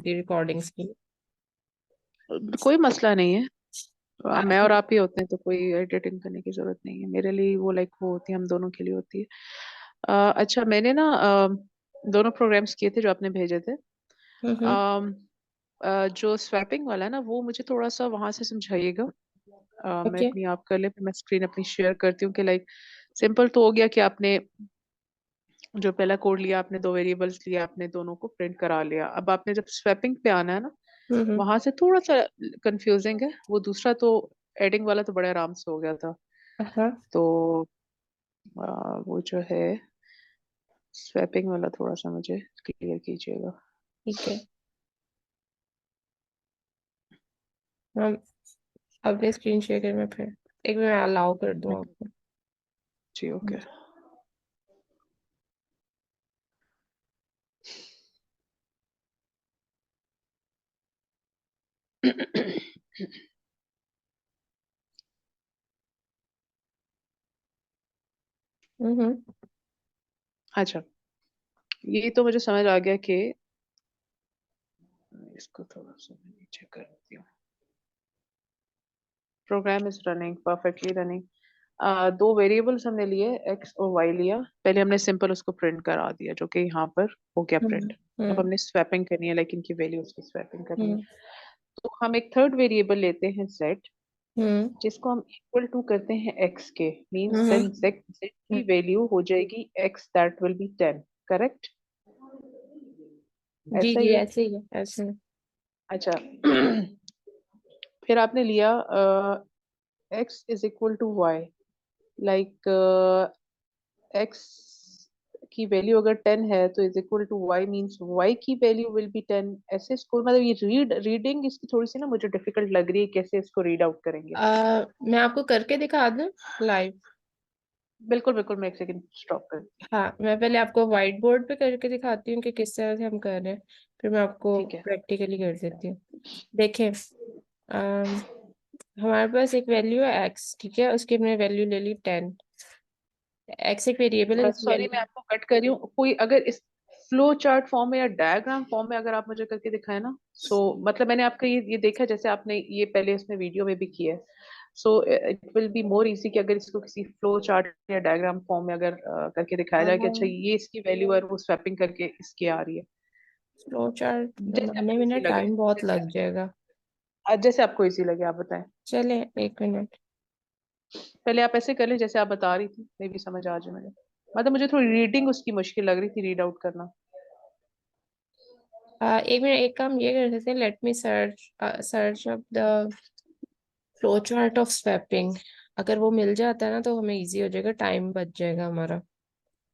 होती है रिकॉर्डिंग्स की। कोई मसला नहीं है। मैं और आप ही होते हैं तो कोई एडिटिंग करने की जरूरत नहीं है मेरे लिए। वो लाइक वो होती है, हम दोनों के लिए होती है। अच्छा, मैंने ना दोनों प्रोग्राम्स किए थे जो आपने भेजे थे। हम्म। अम, जो स्वैपिंग वाला है ना, वो मुझे थोड़ा सा वहां से समझाइएगा। मैं ओके। अपनी आप कर ले, फिर मैं स्क्रीन अपनी शेयर करती हूँ कि लाइक सिंपल तो हो गया कि आपने जो पहला कोड लिया, आपने दो वेरिएबल्स लिया, आपने दोनों को प्रिंट करा लिया। अब आपने जब स्वैपिंग पे आना है ना, हम्म। वहां से थोड़ा सा कंफ्यूजिंग है। वो दूसरा तो एडिंग वाला तो बड़े आराम से हो गया था। हाँ। तो वो जो है स्वैपिंग वाला थोड़ा सा मुझे क्लियर कीजिएगा। ठीक है। हम अपने स्क्रीन शेयर कर, मैं फिर एक मिनट अलाउ कर दूँ हम्म, आपको। जी ओके। हम्म। अच्छा, ये तो मुझे समझ आ गया कि इसको थोड़ा सा मैं नीचे कर देती हूँ। Program is running perfectly running. दो वेरिएबल्स हमने लिए, एक्स और वाई लिया। पहले हमने सिंपल उसको प्रिंट करा दिया जो कि यहाँ पर हो गया हम्म। प्रिंट। अब हम्म। हमने स्वैपिंग करनी है, लेकिन की वैल्यूज की स्वैपिंग करनी है। हम्म। तो हम एक थर्ड वेरिएबल लेते हैं जेड, हम्म। जिसको हम इक्वल टू करते हैं एक्स के। Means hmm. देन जेड की वैल्यू हो जाएगी X, that will be 10। Correct? जी ऐसा जी, ही है। ऐसे ही है, ऐसे ही। अच्छा फिर आपने लिया X is equal to Y. Like X की वैल्यू अगर 10 है तो is equal to Y, means Y की वैल्यू विल बी 10। ऐसे इसको मतलब ये रीडिंग इसकी थोड़ी सी ना मुझे डिफिकल्ट लग रही है, कैसे इसको रीड आउट करेंगे। मैं आपको करके दिखा दूं लाइव। बिल्कुल बिल्कुल, मैं एक सेकंड स्टॉप कर। हाँ, मैं पहले आपको व्हाइट बोर्ड पे करके दिखाती हूँ कि किस तरह से हम कर रहे हैं, फिर मैं आपको ठीक है। प्रैक्टिकली कर देती हूँ। देखें, अम, हमारे पास एक वैल्यू है एक्स, ठीक है, उसकी हमने वैल्यू ले ली 10। एक्स एक वेरिएबल है जिसकी सॉरी, मैं वैल्यू। आपको कट कर रही हूँ। कोई अगर इस फ्लो चार्ट फॉर्म में या डायग्राम फॉर्म में अगर आप मुझे करके दिखाए ना, सो मतलब मैंने आपका ये देखा, जैसे आपने ये पहले इसमें वीडियो में भी किया है। So it will be more easy कि अगर इसको किसी फ्लो चार्ट या डायग्राम फॉर्म में अगर करके दिखाया जाए कि अच्छा ये इसकी वैल्यू है और वो स्वैपिंग करके इसकी आ रही है। फ्लो चार्ट जैसे बनाने आपको में ना इजी लगे, टाइम बहुत जैसे लग जाएगा। जैसे आपको इजी लगे आप बताएं। चले, एक मिनट। पहले आप ऐसे कर लें जैसे आप बता रही थी, मे भी समझ आ जाए मुझे। मतलब मुझे थोड़ी रीडिंग उसकी मुश्किल लग रही थी, रीड आउट करना। एक मिनट, एक काम ये कर सकते हैं, let me search search up the flow chart of swapping. अगर वो मिल जाता है ना तो हमें इजी हो जाएगा, टाइम बच जाएगा हमारा।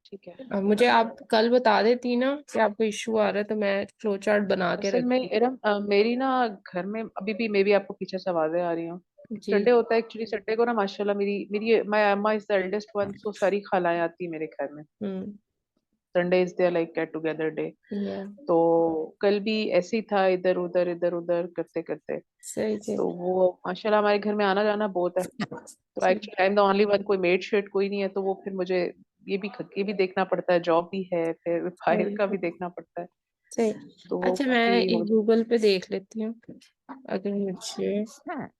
ठीक है। मुझे आप कल बता देती ना कि आपको इश्यू आ रहा है, तो मैं फ्लो चार्ट बना के असल में रखती। इरम, मेरी ना घर में अभी भी मे भी आपको पीछे से आवाजें आ रही हो। जी। संडे होता है एक्चुअली। संडे को ना माशाल्लाह मेरी मेरी my amma is the eldest one, so सारी खालाएं आती है मेरे घर में। Hmm. Sunday is there like get together day. या तो कल भी ऐसे ही था, इधर उधर करते करते। सही से। तो वो माशाल्लाह हमारे घर में आना जाना बहुत है। तो सही actually I am the only one, कोई मेड शेड कोई नहीं है। तो वो फिर मुझे ये भी देखना पड़ता है, जॉब भी है, फिर बाहर सही का भी देखना पड़ता है। सही। तो वो अच्छा, मैं काफी हो एक गूगल पे देख लेती हूँ, अगर मुझे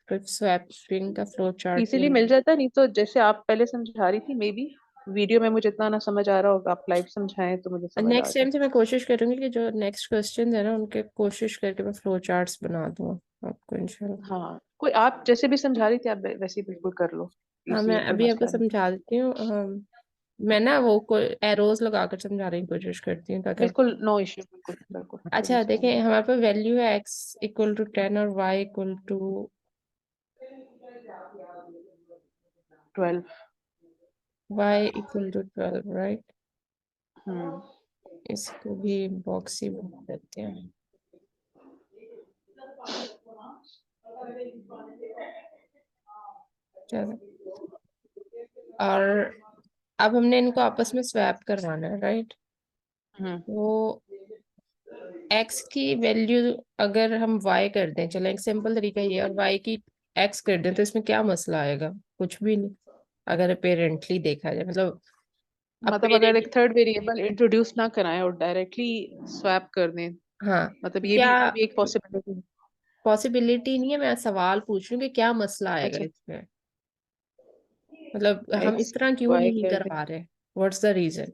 कुछ स्वैपिंग का फ्लो चार्ट इजीली मिल। मिल जाता। नहीं तो जैसे आप पहले समझा रही थी, मे बी वीडियो में मुझे इतना ना समझ आ रहा होगा, आप लाइव समझाएं तो मुझे समझ आ नेक्स्ट जाए। टाइम से मैं कोशिश करूंगी कि जो नेक्स्ट क्वेश्चन है ना उनके कोशिश करके मैं फ्लो चार्ट्स बना दूँ आपको इंशाल्लाह। हाँ, कोई आप जैसे भी समझा रही थी आप वैसे ही बिल्कुल कर लो। हाँ, इजी मैं है, कोई अभी आपको मसला नहीं। समझा देती हूँ। मैं ना वो एरोज लगाकर समझाने की कोशिश करती हूँ ताकि। बिल्कुल नो इश्यू, बिल्कुल बिल्कुल कोई अच्छा मसला देखें, नहीं। हमारे पास वैल्यू है एक्स इक्वल टू 10 और Y equal to 12। Y equal to 12, right. Hmm. इसको भी बॉक्स ही बना देते हैं। चलो, और अब हमने इनको आपस में स्वैप करवाना है, राइट। हम्म। तो एक्स की वैल्यू अगर हम वाई कर दें, चलो एक सिंपल तरीका ये है, और वाई की एक्स कर दें, तो इसमें क्या मसला आएगा? कुछ भी नहीं, अगर पेरेंटली देखा जाए, मतलब अब मतलब अगर पेरेंट। एक थर्ड वेरिएबल इंट्रोड्यूस ना कराएं और डायरेक्टली स्वैप कर दें हाँ, मतलब क्या ये भी एक पॉसिबिलिटी है। पॉसिबिलिटी नहीं है, मैं सवाल पूछ रही हूँ कि क्या मसला आएगा अच्छा, इसमें। मतलब हम एक्स इस तरह क्यों वाई नहीं कर करवा रहे? What's the reason?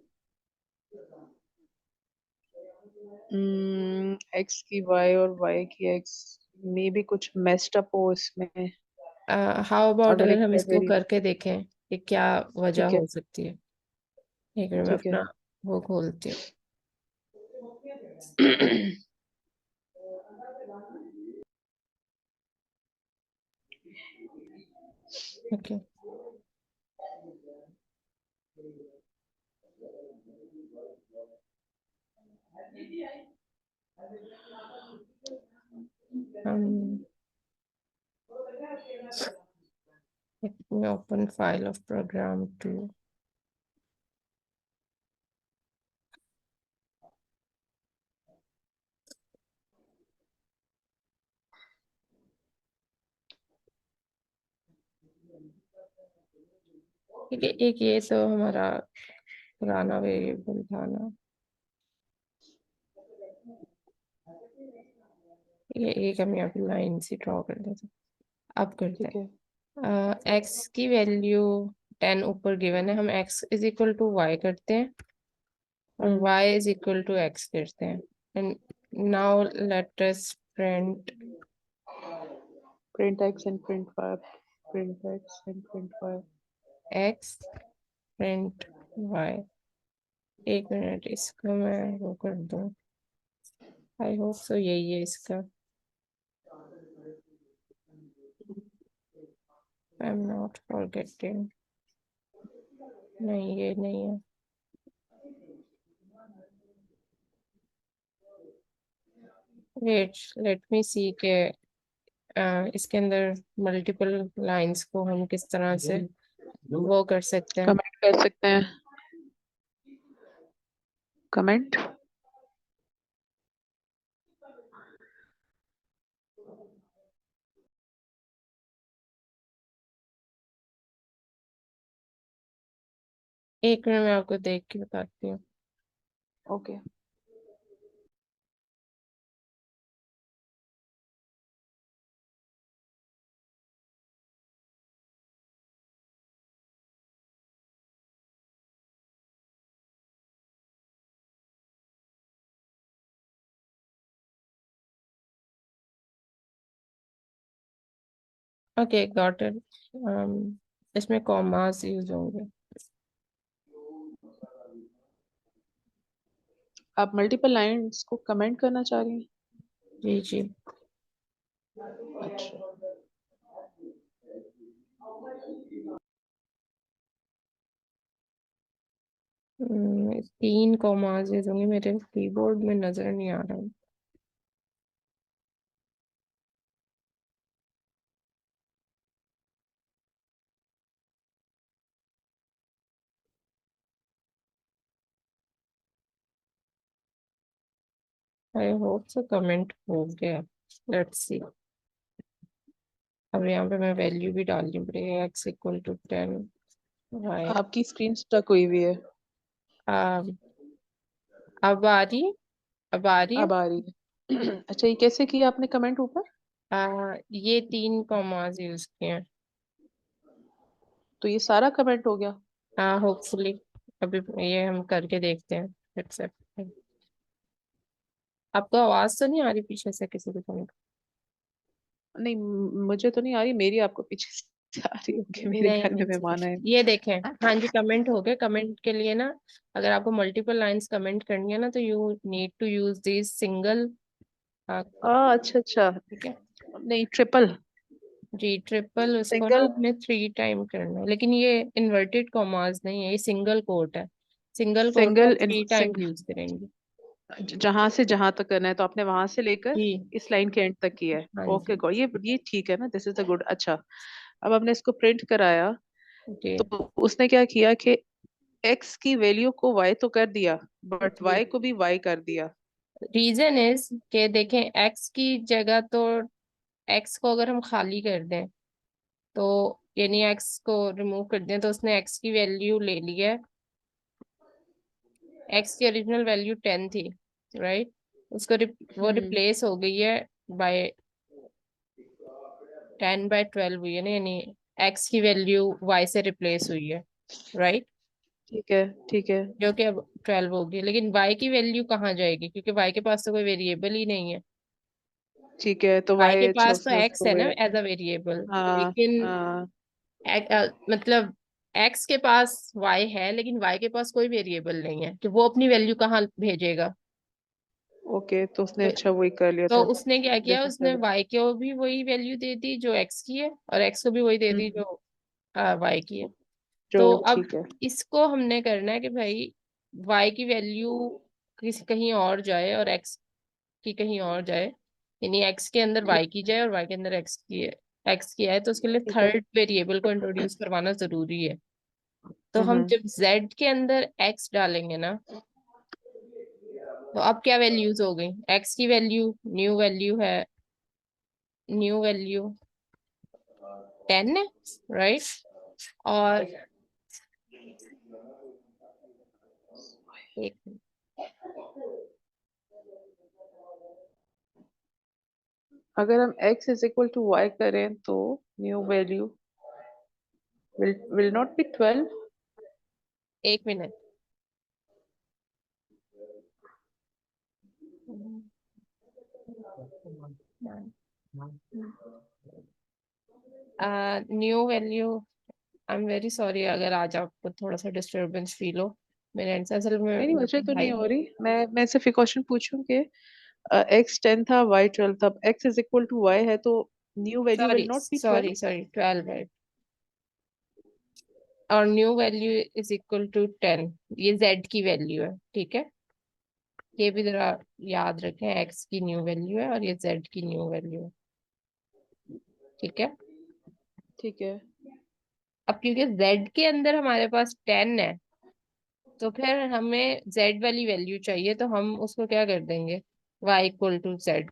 दे, एक्स की वाई और वाई की एक्स, मे भी कुछ मेस्ड अप हो इसमें। हाउ अबाउट अगर अगर एक हम इसको क्वेरी, करके देखें कि क्या वजह ठीक है, हो सकती है। एक मिनट, मैं ठीक है। अपना वो खोलती हूँ। Okay. um let me open file of program 2. ठीक है, एक ये तो हमारा पुराना वेरिएबल था ना। ये एक हम यहाँ पे लाइन से ड्रॉ कर देते हैं। अब करते ठीक है। हैं एक्स की वैल्यू 10 ऊपर गिवन है, हम X is equal to Y करते हैं और hmm. y is equal to x करते हैं। And now let us print print X and print Y, print X and print Y. x print y। एक minute, इसको मैं वो कर दूं। आई होप सो यही है इसका। I am not forgetting. नहीं, ये नहीं है। वेट, लेट मी सी के इसके अंदर मल्टीपल लाइंस को हम किस तरह से वो कर सकते हैं। कमेंट कर सकते हैं, कमेंट। एक मिनट, मैं आपको देख के बताती हूँ। ओके। Okay, got it. इसमें कॉमास यूज होंगे। आप मल्टीपल लाइंस को कमेंट करना चाह रही हैं? जी जी। अच्छा। तीन कॉमास यूज होंगे, मेरे कीबोर्ड में नजर नहीं आ रहा। आई होप सो कमेंट हो गया। Let's see. अब यहाँ पे मैं वैल्यू भी डालनी पड़ेगी, एक्स इक्वल टू 10 वाई। आपकी स्क्रीन स्टक हुई हुई है। अब आ रही है? अब आ रही है? अब आ रही है। अच्छा, ये कैसे किया आपने कमेंट ऊपर? ये तीन कॉमास यूज किए हैं। तो ये सारा कमेंट हो गया? होपफुली। अभी ये हम करके देखते हैं। Let's see। आपको आवाज तो नहीं आ रही पीछे से किसी भी कमेंट? नहीं, मुझे तो नहीं आ रही, मेरी आपको पीछे से आ रही होगी, मेरे नहीं घर में नहीं, ठीक मेहमान है। आए। ये देखें। हाँ जी, कमेंट हो गए। कमेंट के लिए ना, अगर आपको मल्टीपल लाइंस कमेंट करनी है ना, तो you need to use this single. अच्छा अच्छा। ठीक है नहीं, ट्रिपल। जी। ट्रिपल उसको ना सिंगल। आपने 3 टाइम करना है, लेकिन ये इन्वर्टेड कॉमास नहीं है, ये सिंगल कोट है। सिंगल कोट को सिंगल आप 3 टाइम यूज करेंगे। जहां से जहां तक करना है तो आपने वहां से लेकर जी। इस लाइन के एंड तक किया है। हाँ ओके जी। गॉड, ये ठीक है ना, दिस इज अ गुड। अच्छा, अब हमने इसको प्रिंट कराया, जी तो उसने क्या किया कि एक्स की वैल्यू को वाई तो कर दिया, बट जी। वाई को भी वाई कर दिया। रीजन इज के देखें, एक्स की जगह तो एक्स को अगर हम खाली कर दें, तो यानी एक्स को रिमूव कर दें, तो उसने एक्स की वैल्यू ले ली है। एक्स की ओरिजिनल वैल्यू 10 थी, राइट? उसको वो हम्म। रिप्लेस हो गई है बाय 10/12 हुई है ना, यानी एक्स की वैल्यू वाई से रिप्लेस हुई है, राइट। ठीक है, ठीक है, जो कि अब 12 होगी, लेकिन वाई की वैल्यू कहाँ जाएगी, क्योंकि वाई के पास तो कोई वेरिएबल ही नहीं है। ठीक है। तो वाई के वाई, अच्छा पास तो उसने एक्स उसको है ना वही। एज अ वेरिएबल, हाँ लेकिन हाँ। मतलब एक्स के पास वाई है, लेकिन वाई के पास कोई वेरिएबल नहीं है, कि वो अपनी वैल्यू कहाँ भेजेगा। ओके, तो उसने तो, अच्छा वही कर लिया तो था। उसने क्या किया, डिफरेंट उसने कर। वाई को भी वही वैल्यू दे दी जो एक्स की है, और एक्स को भी वही दे दी हम्म। जो वाई की है। जो तो अब ठीक है। इसको हमने करना है कि भाई वाई की वैल्यू किसी कहीं और जाए और एक्स की कहीं और जाए, यानी एक्स के अंदर वाई की जाए और वाई के अंदर एक्स की आए, तो उसके लिए ठीक है। थर्ड वेरिएबल को इंट्रोड्यूस करवाना जरूरी है। तो हम हम्म। जब जेड के अंदर एक्स डालेंगे ना, तो अब क्या वैल्यूज हो गई, एक्स की वैल्यू न्यू वैल्यू 10 है, राइट। और एक अगर हम x is equal to y करें तो new value will not be 12। एक minute, new value, I am very sorry अगर आज आपको थोड़ा सा डिस्टरबेंस फील हो मेरे एंड से, असल में नहीं नहीं, मेरे मुझे को तो नहीं भाई, हो रही। मैं सिर्फ एक क्वेश्चन पूछूं कि x 10 था, y 12 था। x is equal to y है तो new value sorry will not be 12। Sorry sorry 12 है, और new value is equal to 10, ये जेड की वैल्यू है, ठीक है। ये भी जरा याद रखें, एक्स की न्यू वैल्यू है और ये जेड की न्यू वैल्यू है, ठीक है। ठीक है। अब क्योंकि जेड के अंदर हमारे पास 10 है, तो फिर हमें जेड वाली वैल्यू चाहिए, तो हम उसको क्या कर देंगे, y इक्वल टू जेड।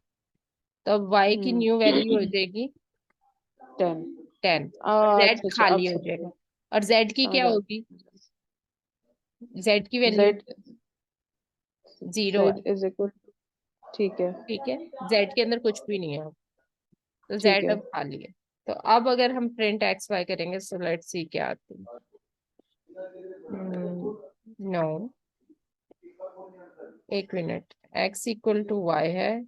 तो अब y की न्यू वैल्यू हो हम्म। जाएगी 10। 10, और जेड अच्छा अच्छा, अब खाली हो समझ जाएगा। गया। और जेड की समझ क्या आ होगी, जेड की वैल्यू z 0 है, z इज इक्वल। ठीक है। ठीक है। जेड के अंदर कुछ भी नहीं है, तो ठीक जेड है। अब खाली है। तो अब अगर हम प्रिंट एक्स वाई करेंगे, सो लेट्स सी क्या आती है। नो, एक minute, X equal to Y है,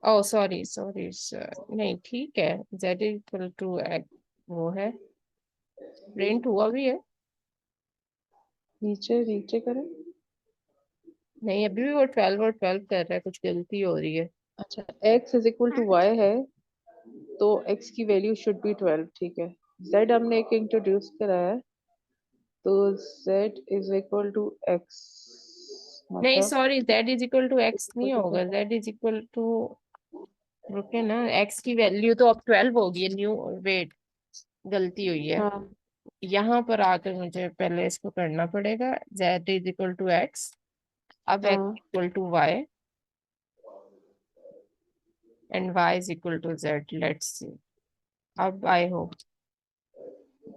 ओ सॉरी सॉरी सर, नहीं ठीक है, जेड इक्वल टू एक्स वो है, प्रिंट हुआ भी है। नीचे नीचे करें। नहीं, अभी भी वो 12 और 12 कर रहा है, कुछ गलती हो रही है। अच्छा, x is equal to y है तो x की वैल्यू शुड बी 12। ठीक है। z हमने एक इंट्रोड्यूस कराया है तो z is equal to x, नहीं मतलब sorry, Z is equal to X equal नहीं टू होगा, 12। जेड इज इक्वल टू, रुके ना, एक्स की वैल्यू तो अब 12 होगी, न्यू, वेट, गलती हुई है। हाँ यहाँ पर आकर मुझे पहले इसको करना पड़ेगा, Z is equal to X, अब एक्स हाँ। Equal to Y and Y is equal to Z, let's see. अब आई होप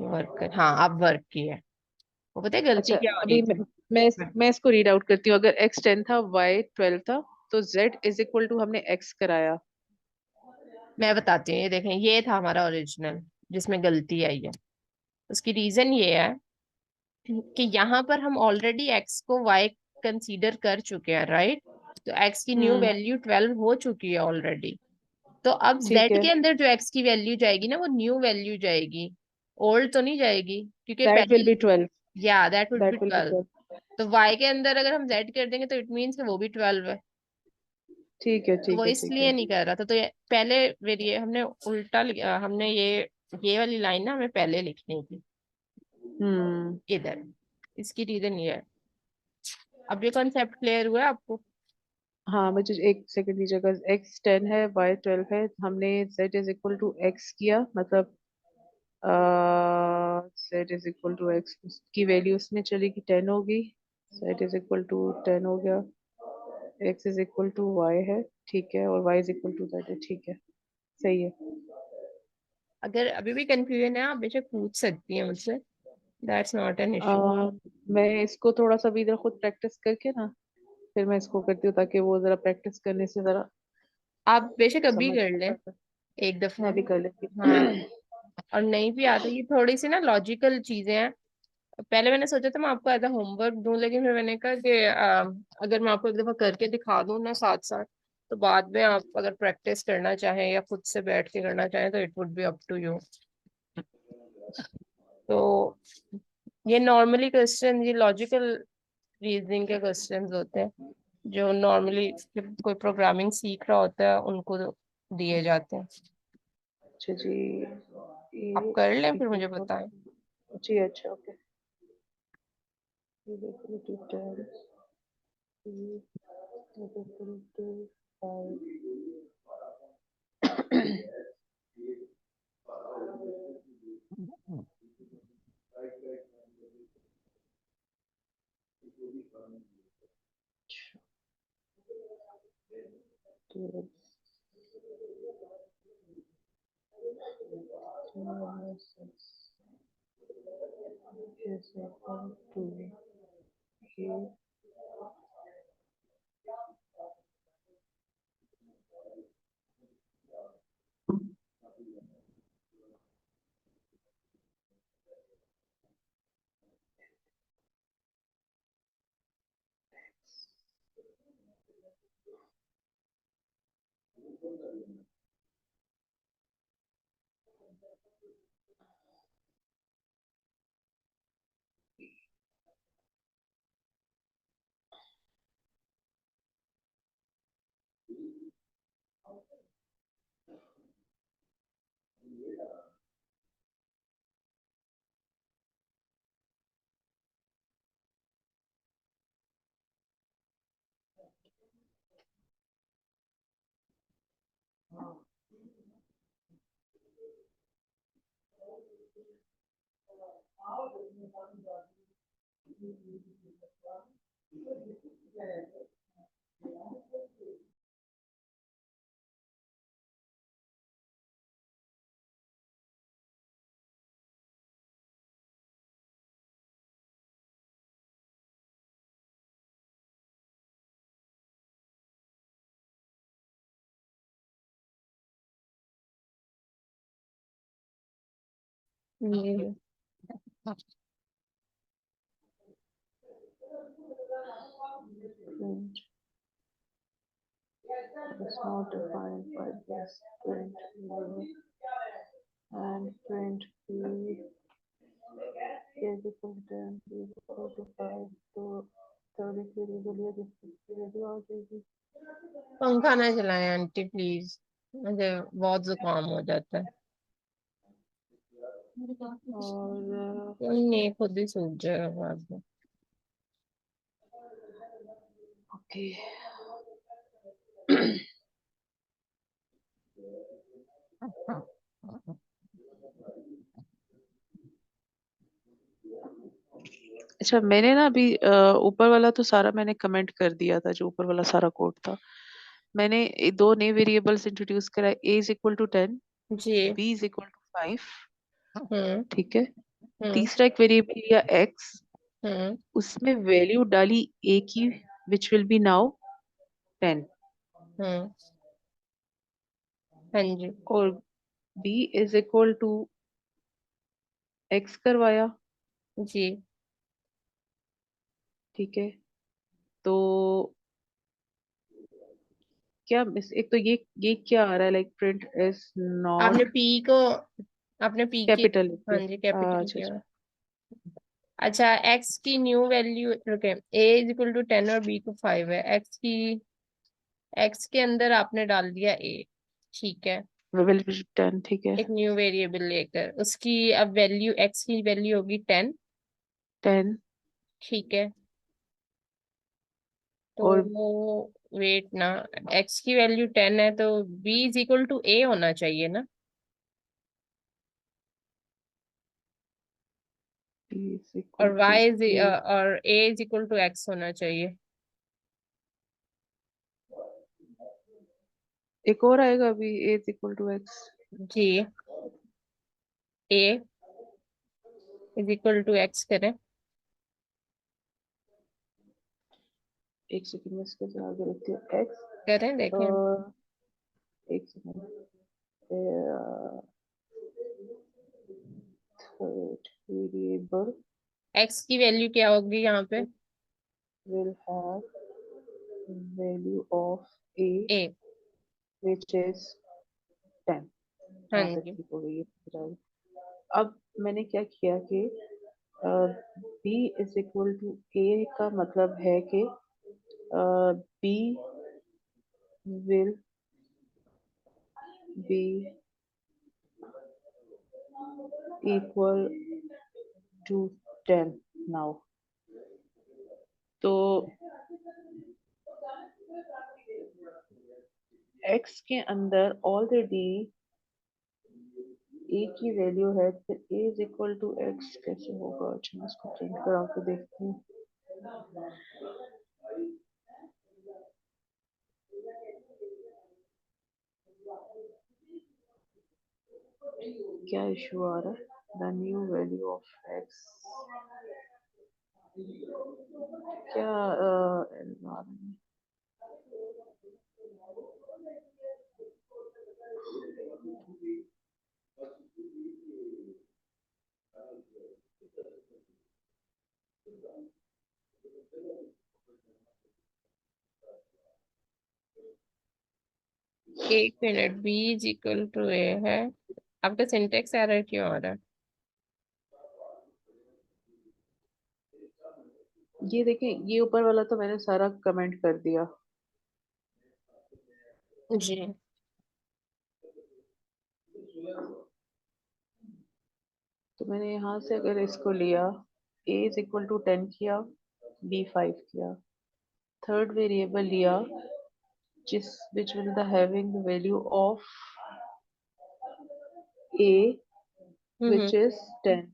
वर्क कर, हाँ अब वर्क की है। वो पता है गलती अच्छा, क्या हो रही अभी थी, मैं इसको रीड आउट करती हूँ। अगर x 10 था, y 12 था, तो z इज इक्वल टू हमने x कराया। मैं बताती हूँ, ये देखें, ये था हमारा ओरिजिनल जिसमें गलती आई है। उसकी रीजन ये है कि यहाँ पर हम ऑलरेडी एक्स को y कंसीडर कर चुके हैं, राइट। तो एक्स की न्यू हम्म। वैल्यू 12 हो चुकी है ऑलरेडी। तो अब ठीक z है। के अंदर जो x की वैल्यू जाएगी ना, वो न्यू वैल्यू जाएगी, ओल्ड तो नहीं जाएगी, क्योंकि दैट विल पहले, बी 12। या that would be that will B 12। 12। तो y के अंदर अगर हम z कर देंगे, तो इट मीन्स कि वो भी 12 है। ठीक है, तो वो ठीक है, ठीक इसलिए है। नहीं कर रहा था, तो ये पहले वेरिए हमने उल्टा हमने ये वाली लाइन ना हमें पहले लिखनी थी हम्म। इधर, इसकी रीजन ये है। अब ये कॉन्सेप्ट क्लियर हुआ है आपको। हाँ, मुझे एक सेकंड दीजिएगा। x 10 है, y 12 है, हमने z is equal to x किया, मतलब z is equal to x, उसकी वैल्यू उसमें चलेगी 10 होगी। z इज इक्वल टू 10 हो गया। x is equal to y है, ठीक है, और y is equal to z है, ठीक है। सही है। अगर अभी भी कंफ्यूजन है, आप बेशक पूछ सकती हैं मुझसे, दैट्स नॉट एन इशू। मैं इसको थोड़ा सा भी इधर खुद प्रैक्टिस करके ना, फिर मैं इसको करती हूँ ताकि वो जरा प्रैक्टिस करने से जरा आप बेशक अभी समझ कर में लें आता है। एक दफे। मैं भी कर लेती हाँ, हूँ। और नहीं भी आता, ये थोड़ी सी ना लॉजिकल चीजें हैं। पहले मैंने सोचा था मैं आपको एज होमवर्क दूं, लेकिन फिर मैंने कहा कि अगर मैं आपको एक दफा करके दिखा दूं ना साथ साथ, तो बाद में आप अगर प्रैक्टिस करना चाहें या खुद से बैठ के करना चाहें तो it would be up to you. तो ये नॉर्मली क्वेश्चन, ये लॉजिकल रीजनिंग के क्वेश्चंस होते हैं जो नॉर्मली जब कोई प्रोग्रामिंग सीख रहा होता है उनको दिए जाते हैं। अच्छा जी, आप ये कर लें फिर इक्वल मुझे बताएं। जी, अच्छा okay. Equal to 10, equal to 5। is equal to A ये print is not defined by this print value and print B is equal to 10, B is equal to 5, तो थर्ड वेरिएबल है जिसकी वैल्यू आ जाएगी। पंखा ना चलाएं आंटी प्लीज, मुझे बहुत जुकाम हो जाता है। और कोई नहीं, खुद ही सूख जाएगा बाद में। ओके, अच्छा मैंने ना अभी ऊपर वाला तो सारा मैंने कमेंट कर दिया था, जो ऊपर वाला सारा कोड था। मैंने दो नए वेरिएबल्स इंट्रोड्यूस करा, ए इज इक्वल टू 10, जी। B is equal to 5। Hmm. ठीक है, हम्म। तीसरा एक वेरिएबल लिया एक्स, हम्म। उसमें वैल्यू डाली ए की, which will be now 10। Hmm. हाँ जी। और B is equal to X करवाया। जी। ठीक है, तो क्या एक तो ये क्या आ रहा है, लाइक प्रिंट इज आपने नॉट पी को, आपने पी की, कैपिटल। हाँ जी कैपिटल अच्छा किया। अच्छा, अच्छा, एक्स की न्यू वैल्यू रुके, ए इज इक्वल टू 10 और बी को 5 है। एक्स की, एक्स के अंदर आपने डाल दिया ए, ठीक है। विल बी 10, ठीक है। एक न्यू वेरिएबल लेकर उसकी अब वैल्यू, एक्स की वैल्यू होगी 10, 10 ठीक है। और तो वेट ना, एक्स की वैल्यू 10 है तो B is equal to A होना चाहिए ना, बी इज और equal to Y is, A. और A is equal to X होना चाहिए। एक और आएगा अभी, A is equal to X. जी, A is equal to X करें। एक सेकंड में इसके आगे लिखती हूँ एक्स। करें देखें। एक सेकंड। थर्ड वेरिएबल एक्स की वैल्यू क्या होगी यहाँ पे? will have value of a A. which is 10। हाँ जहाँ तक जी। ठीक हो गई है। अब मैंने क्या किया कि b is equal to a का मतलब है कि b will be equal to 10 now। तो x के अंदर ऑलरेडी a की वैल्यू है, फिर a is equal to x कैसे होगा? अच्छा मैं इसको प्रिंट करा के देखती हूँ। क्या इशू आ रहा है? The new value of x क्या error आ रही है? एक minute, B is equal to A है। आपका सिंटेक्स एरर क्यों आ रहा ये देखिए, ये ऊपर वाला तो मैंने सारा कमेंट कर दिया। है जी? तो मैंने यहाँ से अगर इसको लिया, a इज इक्वल टू 10 किया, b 5 किया, थर्ड वेरिएबल लिया जिस which will the having the value of a hmm. Which is 10।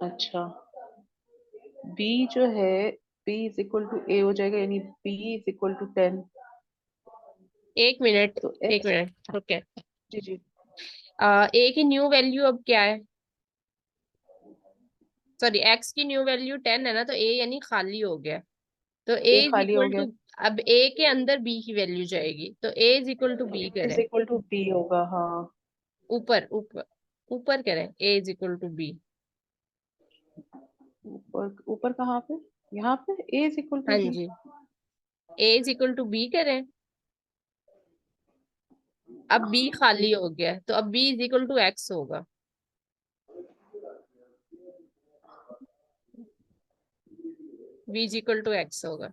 अच्छा, b जो है b is equal to a हो जाएगा, यानी b इज इक्वल टू 10। एक मिनट, तो एक x, मिनट, ओके। जी जी, ए की न्यू वैल्यू अब क्या है? सॉरी, एक्स की न्यू वैल्यू 10 है ना, तो ए यानी खाली हो गया। तो ए a इज खाली हो इक्वल गया, टू, अब ए के अंदर बी की वैल्यू जाएगी, तो A is equal to B a is करें। इक्वल टू b होगा। हाँ, ऊपर ऊपर ऊपर करें, A is equal to B. ऊपर ऊपर कहाँ पे? यहाँ पे a इज इक्वल टू हाँ b। जी, A is equal to B करें। अब बी खाली हो गया है, तो अब B is equal to X होगा। B is equal to X होगा।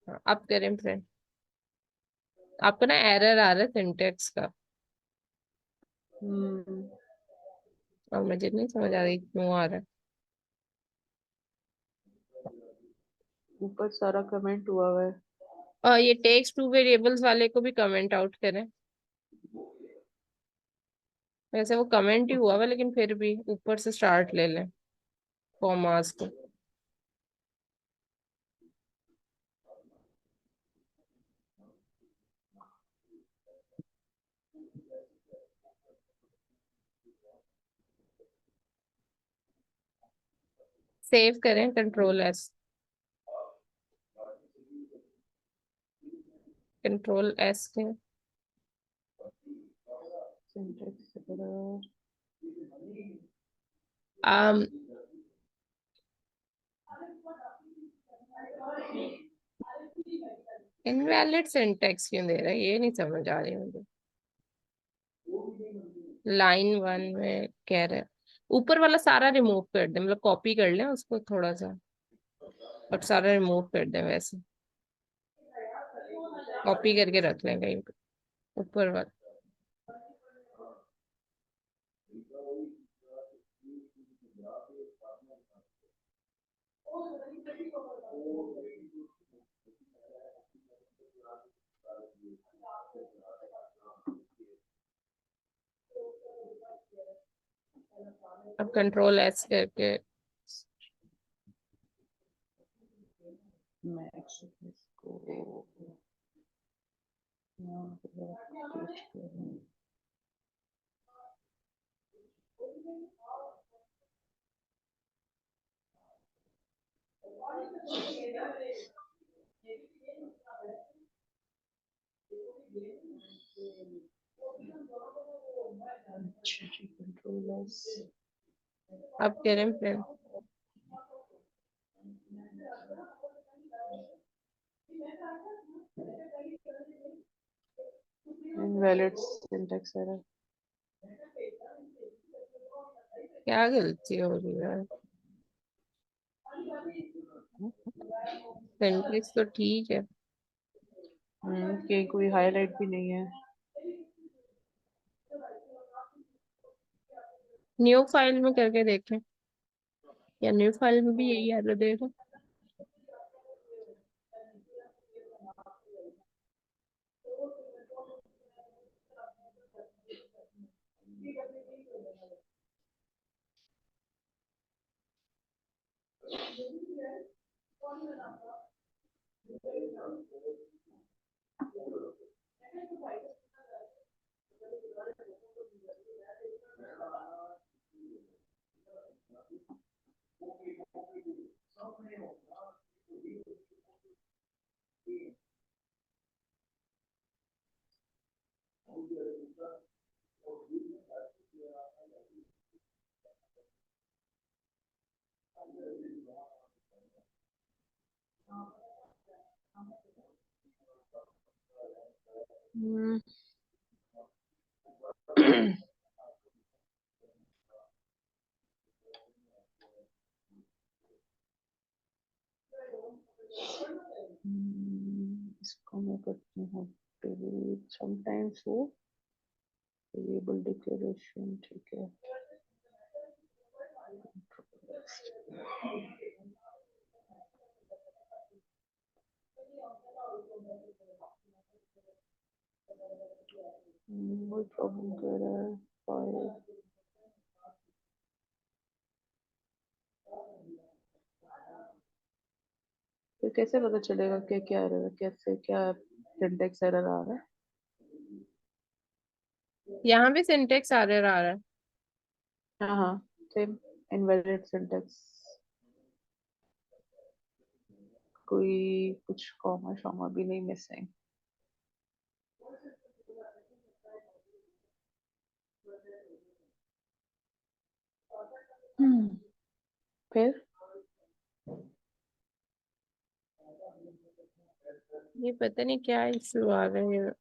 हाँ, अब करें फ्रेंड। आपको ना एरर आ रहा है सिंटेक्स का, हम्म, और मुझे नहीं समझ आ रही क्यों आ रहा है। ऊपर सारा कमेंट हुआ हुआ है। और ये टेक्स्ट टू वेरिएबल्स वाले को भी कमेंट आउट करें। वैसे वो कमेंट ही हुआ हुआ, लेकिन फिर भी ऊपर से स्टार्ट ले लें कॉमास को। सेव करें, कंट्रोल एस। कंट्रोल एस के सिंटेक्स एरर। आम इनवैलिड सिंटेक्स क्यों दे रहा है, ये नहीं समझ आ रही मुझे। लाइन 1 में कह रहे हैं ऊपर वाला सारा रिमूव कर दे, मतलब कॉपी कर लें उसको थोड़ा सा, और सारा रिमूव कर दें। वैसे कॉपी करके रख लें कहीं पे, ऊपर वाला। अब कंट्रोल एस करके मैं एक्चुअली इसको यहाँ पे पेस्ट करूँ। कंट्रोलर्स अब कह रहे हैं फ्रेंड इनवैलिड सिंटैक्स एरर। क्या गलती हो रही है? सिंटेक्स तो ठीक है। कि कोई हाईलाइट भी नहीं है। न्यू फाइल में करके देखें, या न्यू फाइल में भी यही एरर देगा? हम्म, इसको मैं करती हूँ डिलीट समटाइम्स वो वेरिएबल डिक्लेरेशन। ठीक है। कोई प्रॉब्लम कर रहा है फाइल। फिर कैसे पता चलेगा क्या क्या एरर है, कैसे क्या सिंटैक्स एरर आ रहा है? यहाँ भी सिंटेक्स एरर आ रहा है। हाँ हाँ, सेम इनवैलिड सिंटैक्स। कोई कुछ कॉमा शॉमा भी नहीं मिसिंग। फिर ये पता नहीं क्या इशू आ रहा है।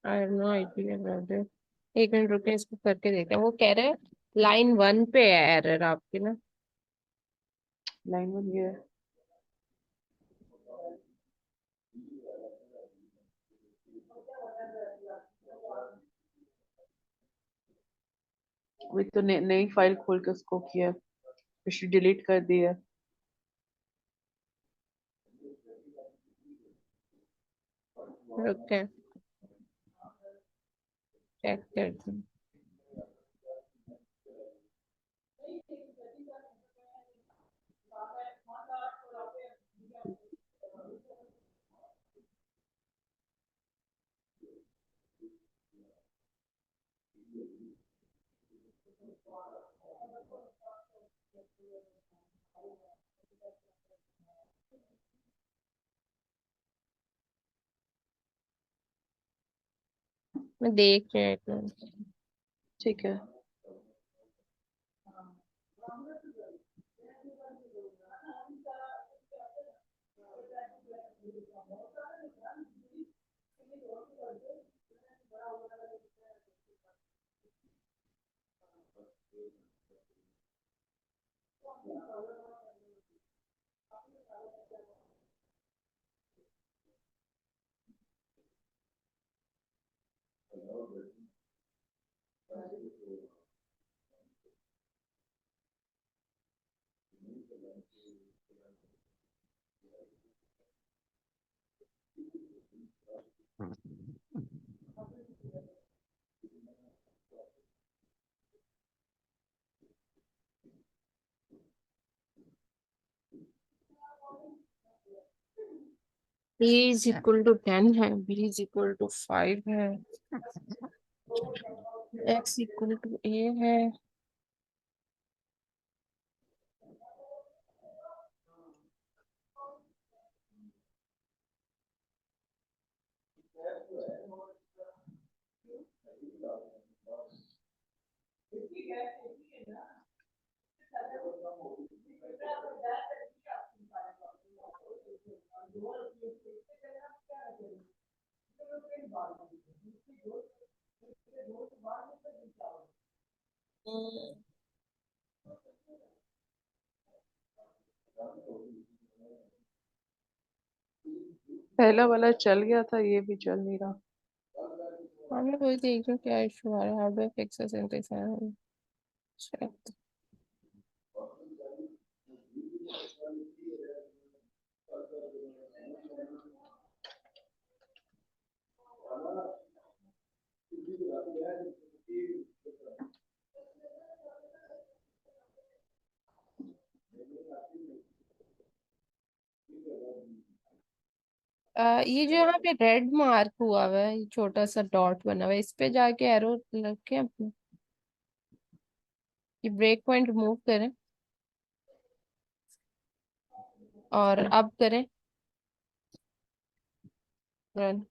I have no idea about it. एक मिनट रुके, इसको करके देखते हैं। वो कह रहे हैं लाइन 1 पे है एरर आपकी ना। लाइन वन ये है। अभी तो नई फाइल खोल के उसको किया, पिछली डिलीट कर दी है। रुके, चेक करते हैं। मैं देख रही हूँ एक मिनट। ठीक है। A is equal to 10 है, B is equal to 5 है, X equal to A है। पहला वाला चल गया था, ये भी चल नहीं रहा। मैं वही देख रही हूँ क्या इशू आ रहा है, how do I fix this. ये जो यहाँ पे रेड मार्क हुआ हुआ है, ये छोटा सा डॉट बना हुआ है, इस पे जाके एरो रखें अपने, ये ब्रेक पॉइंट रिमूव करें और अब करें रन।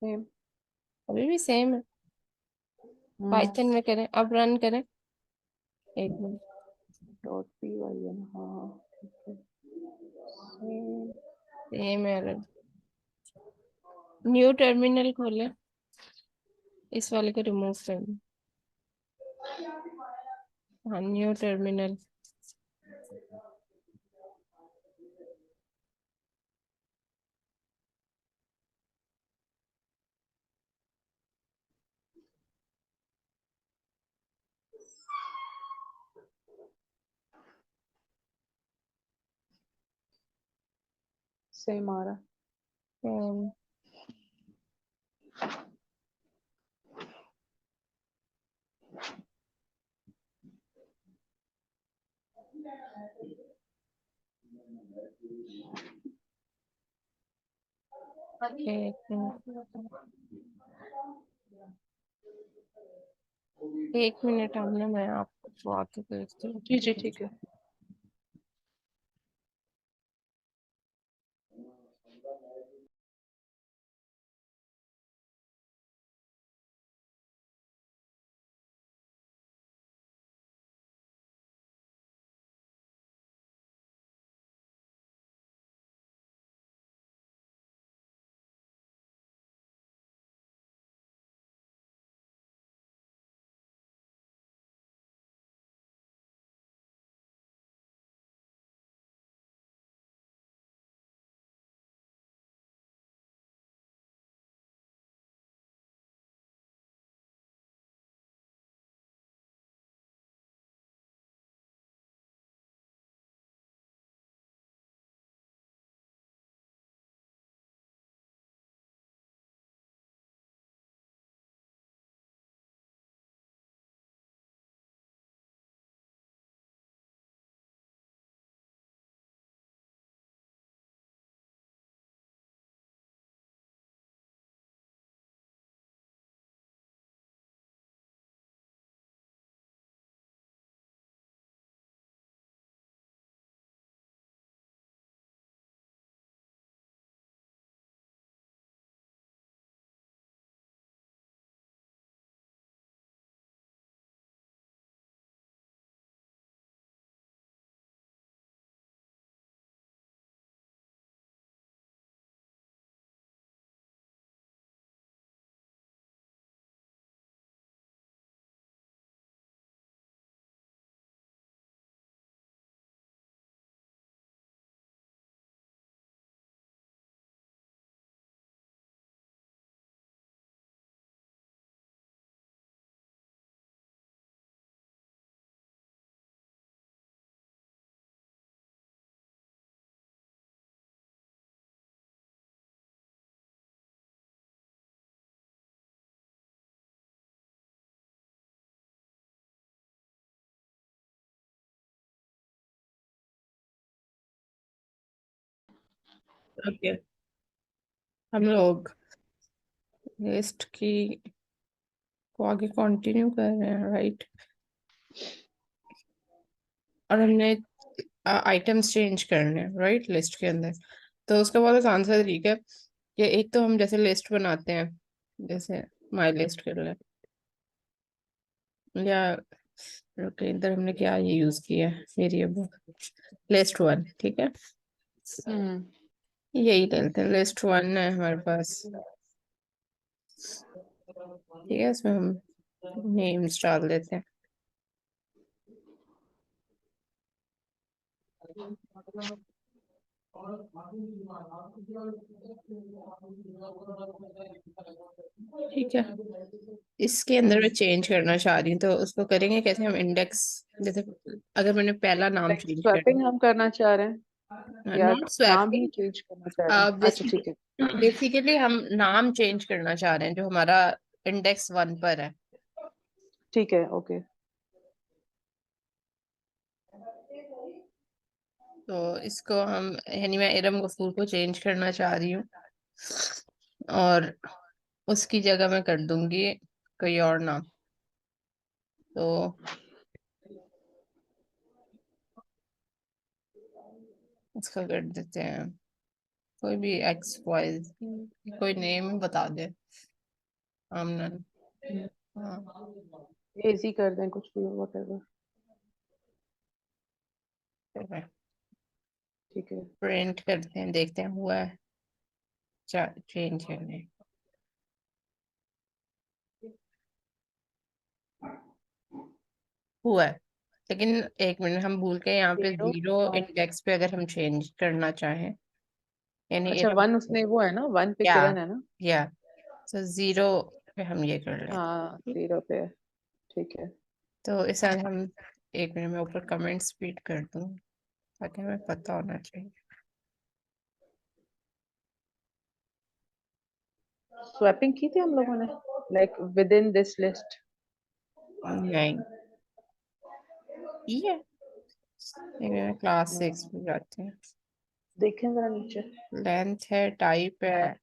सेम। अभी भी सेम है, पाइथन में करें, अब रन करें। एक मिनट, डॉट पी वाई है ना, हाँ ठीक है। Same. Same error. New terminal खोलें, इस वाले को रिमूव कर दें। हाँ, न्यू टर्मिनल। सेम आ रहा है। um, एक मिनट हमने, मैं आपको आके भेजती हूँ। जी जी ठीक है। ओके, हम लोग लिस्ट की को आगे कंटिन्यू कर रहे हैं, राइट। और हमने आइटम्स चेंज करने हैं, राइट, लिस्ट के अंदर। तो उसका बहुत आसान सा तरीका है, ये एक तो हम जैसे लिस्ट बनाते हैं, जैसे माई लिस्ट कर ले, या ओके इधर हमने क्या ये यूज किया है वेरिएबल लिस्ट वन, ठीक है, हम्म यही लेते हैं, लिस्ट वन है हमारे पास, ठीक है, इसमें हम नेम्स डाल देते हैं। ठीक है, इसके अंदर मैं हम्म चेंज करना चाह रही हूँ, तो उसको करेंगे कैसे हम, इंडेक्स, जैसे अगर मैंने पहला नाम लाइक चेंज स्वैपिंग करना, हम करना चाह रहे हैं या नॉट नाम ही स्वैपिंग, चेंज करना चाह रहे हैं? अच्छा ठीक है। बेसिकली हम नाम चेंज करना चाह रहे हैं जो हमारा इंडेक्स वन पर है। ठीक है ओके। तो इसको हम, यानी मैं इरम गफूर को चेंज करना चाह रही हूँ, और उसकी जगह मैं कर दूंगी कोई और नाम, तो इसका कर देते हैं कोई भी एक्स वाई, कोई नेम बता दे, आमनन, हाँ, इजी कर दें कुछ भी whatever। ठीक है। प्रिंट करते हैं, देखते हैं हुआ है, चेंज करने, हुआ है, लेकिन एक मिनट हम भूल गए, यहाँ पे जीरो जीरो वन। इंडेक्स पे अगर हम चेंज करना चाहें, यानी अच्छा इरम, वन उसने वो है ना, वन पे या किरण है ना। या तो जीरो पे हम ये कर लेते हाँ हैं। जीरो पे है, ठीक है। तो इस साथ हम, एक मिनट में ऊपर कमेंट स्पीड कर दूं ताकि हमें पता होना चाहिए। स्वैपिंग की थी हम लोगों ने, like with in this list. नहीं, ये एक मिनट, क्लास सिक्स में जाते हैं, देखें जरा नीचे। लेंथ है, टाइप है,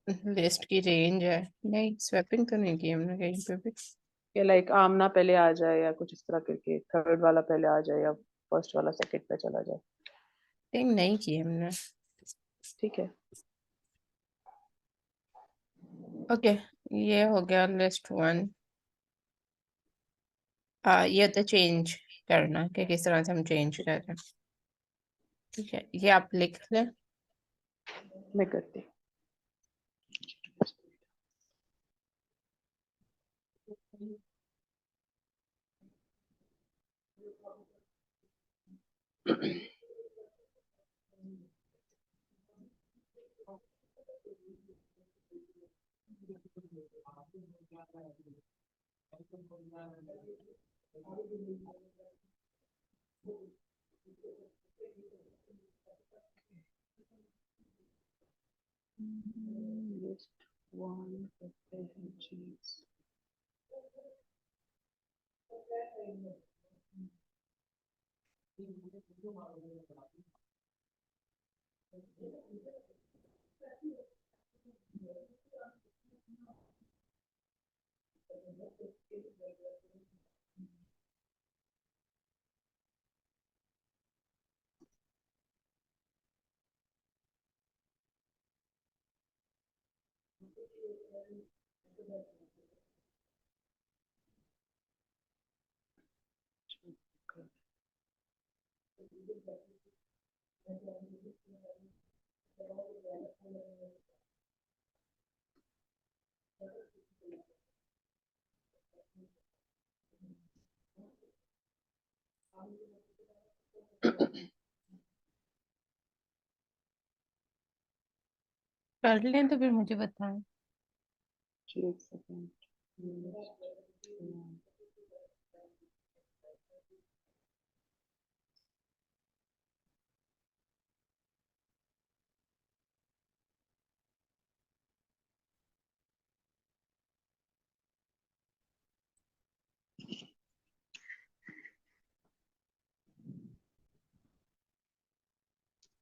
लिस्ट की रेंज है, नहीं स्वैपिंग तो नहीं की हमने कहीं पे भी, या लाइक आमना पहले आ जाए या कुछ इस तरह करके, थर्ड वाला पहले आ जाए या फर्स्ट वाला सेकंड पे चला जाए। थिंक नहीं की हमने। ठीक है। ओके, ये हो गया लिस्ट वन। ये तो चेंज करना कि किस तरह से हम चेंज कर रहे हैं, ठीक है, ये आप लिख लें। मैं करती लिस्ट वन करते हैं चीज। कर लें तो फिर मुझे बताएं। जी एक सेकंड।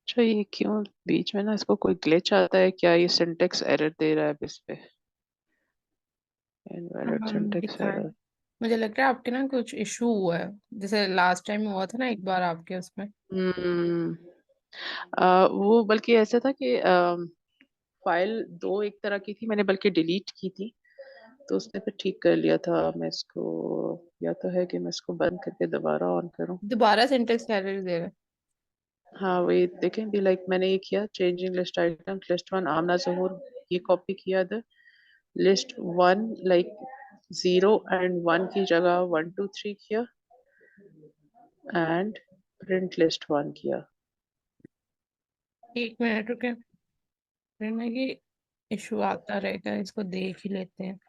अच्छा ये क्यों बीच में ना इसको कोई ग्लिच आता है क्या, ये सिंटेक्स एरर दे रहा है अब इस पे, इनवैलिड सिंटेक्स दिखाएं, एरर। मुझे लग रहा है आपके ना कुछ इशू हुआ है, जैसे लास्ट टाइम हुआ था ना एक बार आपके उसमें। हम्म वो बल्कि ऐसा था कि फाइल दो एक तरह की थी, मैंने बल्कि डिलीट की थी, तो उसने फिर ठीक कर लिया था। मैं इसको, या तो है कि मैं इसको बंद करके दोबारा ऑन करूं। दोबारा सिंटेक्स एरर दे रहा है। हाँ वही देखें भी, लाइक मैंने ये किया, changing list items, list one Amna Zahoor, ये कॉपी किया था। लिस्ट वन लाइक 0 और 1 की जगह 1 2 3 किया, एंड प्रिंट लिस्ट वन किया। 1 मिनट रुके, फिर ना ये इशू आता रहेगा, इसको देख ही लेते हैं।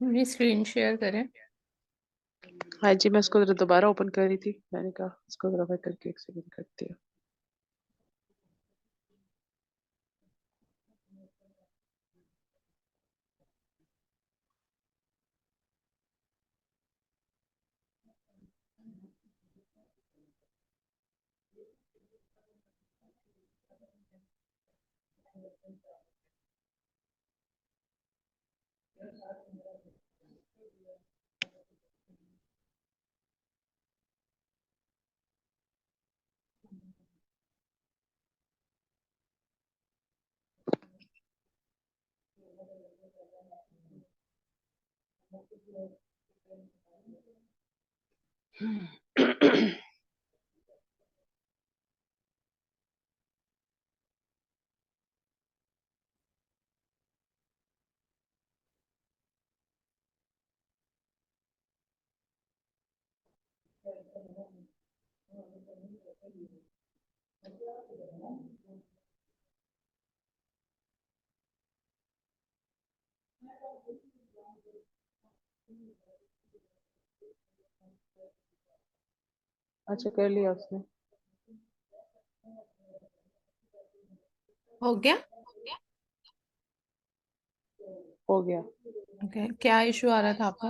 मेरी स्क्रीन शेयर करें। हाँ जी, मैं इसको जरा दोबारा ओपन कर रही थी, मैंने कहा इसको जरा मैं करके एक सेकंड करती हूँ। अच्छा कर लिया उसने। हो गया। हो गया। ओके, क्या इशू आ रहा था आपका?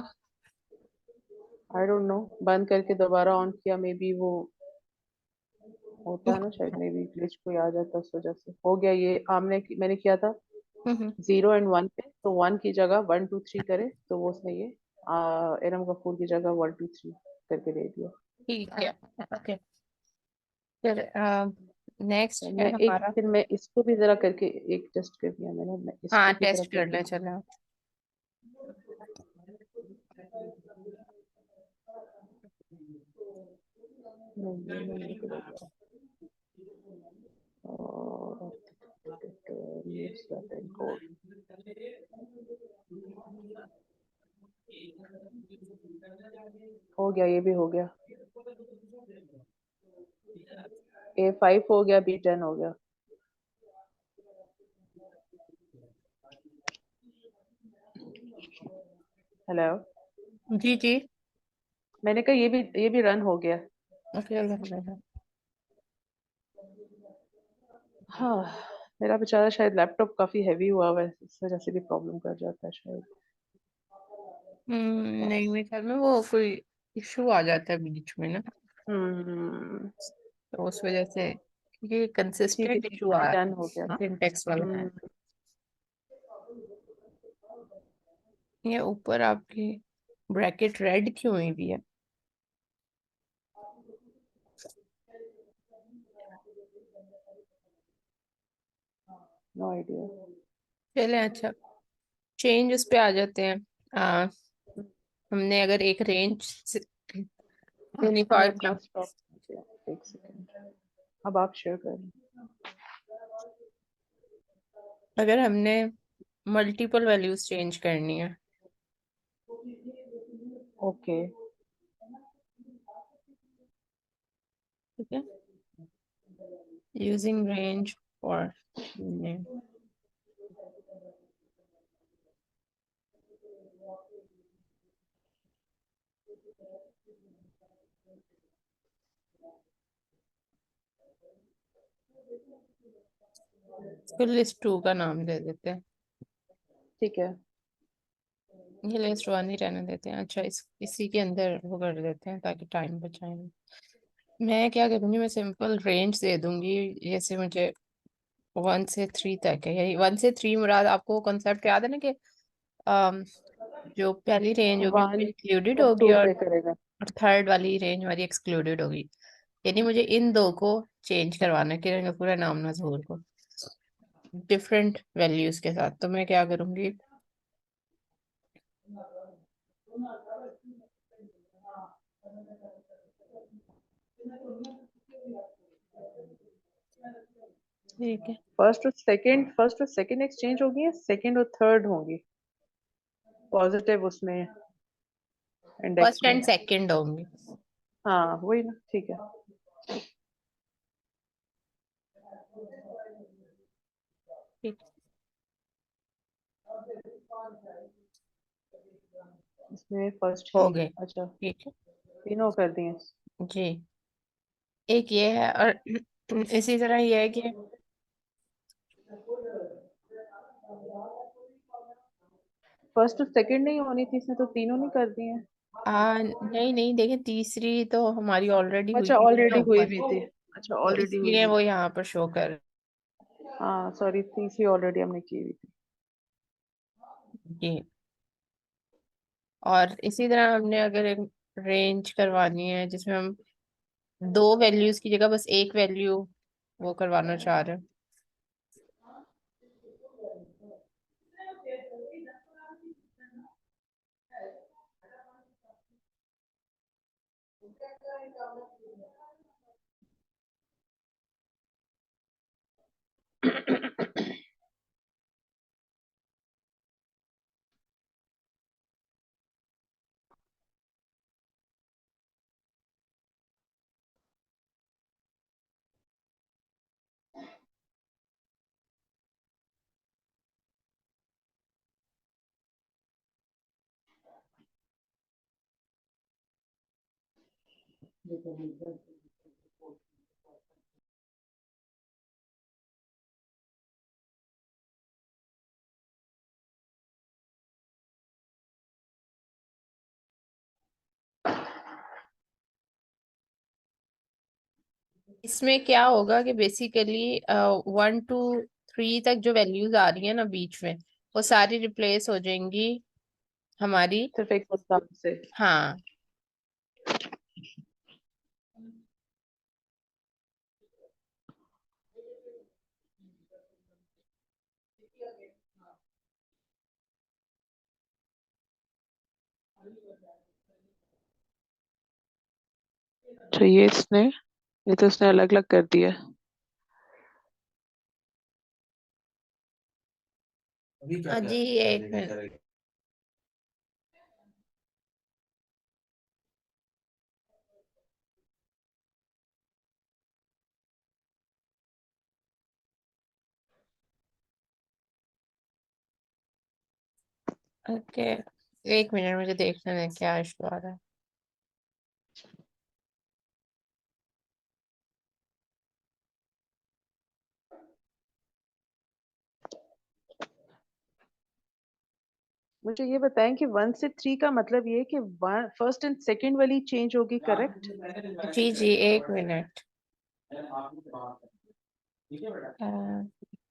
आई डोंट नो, बंद करके दोबारा ऑन किया, मे बी वो होता है ना शायद, मे बी ग्लिच कोई आ जाता है, उस वजह से हो गया। ये आमने मैंने किया था हम्म। 0 और 1 पे, तो 1 की जगह 1 2 3 करे, तो वो उसने ये इरम कपूर की जगह 1 2 3 करके दे दिया। ठीक है। ओके, फिर नेक्स्ट है मैं एक हमारा। फिर मैं इसको भी जरा करके एक टेस्ट कर दिया मैंने, मैं हाँ, इसको भी जरा टेस्ट कर करके। ले चलो। नहीं, ये नहीं करेगा। और ये सेकंड कोड हो गया, ये भी हो गया। A5 हो गया, B10 हो गया। हेलो। जी जी। मैंने कहा ये भी रन हो गया। ओके, अल्हम्दुलिल्लाह। हाँ, मेरा बेचारा शायद लैपटॉप काफी हैवी हुआ हुआ है, इस वजह से भी प्रॉब्लम कर जाता है शायद। नहीं, मेरे ख्याल में वो कोई इशू आ जाता है बीच में ना, हम्म। तो उस वजह से ये ठीक है कंसिस्टेंट ठीक इशू आ है, रहा डन हो गया। है सिंटेक्स वाला। हम्म। ये ऊपर आपकी ब्रैकेट रेड क्यों हुई भी है? No idea. चले, अच्छा, चेंज उस पे आ जाते हैं। आ, हमने अगर एक रेंज मैं यूनिफॉर्म, अपना स्टॉप, एक सेकंड, अब आप शेयर करें। अगर हमने मल्टीपल वैल्यूज चेंज करनी है, ओके। ठीक है, यूजिंग रेंज फॉर नेम। इसको लिस्ट 2 का नाम दे देते हैं। ठीक है। ये लिस्ट 1 ही रहने देते हैं। अच्छा, इसी के अंदर वो कर देते हैं ताकि टाइम बचाएं। मैं क्या करूंगी, मैं सिंपल रेंज दे दूंगी। जैसे मुझे 1 से 3 तक है, यही 1 से 3 मुराद आपको कॉन्सेप्ट याद है ना कि अम, जो पहली रेंज होगी वो वन इंक्लूडेड अप होगी, टू और पे करेगा। थर्ड वाली रेंज हमारी एक्सक्लूडेड होगी। यानी मुझे इन दो को चेंज करवाना है, किरण कपूर और नामना जहूर को, डिफरेंट वैल्यूज के साथ। तो मैं क्या करूंगी, ठीक है, फर्स्ट और सेकंड एक्सचेंज होगी, सेकंड और थर्ड होंगी पॉजिटिव उसमें, इंडेक्स फर्स्ट में। एंड सेकंड होंगे। हाँ वही ना, ठीक है। ठीक, इसमें फर्स्ट हो ही। गए। अच्छा, ठीक है तीनों कर दिए। जी। एक ये है, और इसी तरह ये है कि फर्स्ट और सेकंड नहीं होनी थी इसमें, तो तीनों नहीं कर दिए। नहीं नहीं, देखिए तीसरी तो हमारी ऑलरेडी हुई अच्छा, हुई है ना ऑलरेडी हुई ऊपर, भी थी। अच्छा, तो ऑलरेडी हुई इसलिए भी। वो यहाँ पर शो कर। हाँ सॉरी, तीसरी ऑलरेडी हमने की हुई थी। जी, और इसी तरह हमने अगर एक रेंज करवानी है जिसमें हम दो वैल्यूज की जगह बस एक वैल्यू वो करवाना चाह रहे हैं। इसमें क्या होगा कि बेसिकली 1 2 3 तक जो वैल्यूज आ रही है ना बीच में, वो सारी रिप्लेस हो जाएंगी हमारी। सिर्फ एक उत्तर से। हाँ, तो ये तो इसने अलग अलग कर दिया। जी एक मिनट। ओके, एक मिनट, मुझे देखने में क्या इशू आ रहा है। मुझे ये बताएं कि 1 से 3 का मतलब ये है कि फर्स्ट एंड सेकंड वाली चेंज होगी, करेक्ट? जी जी, एक मिनट।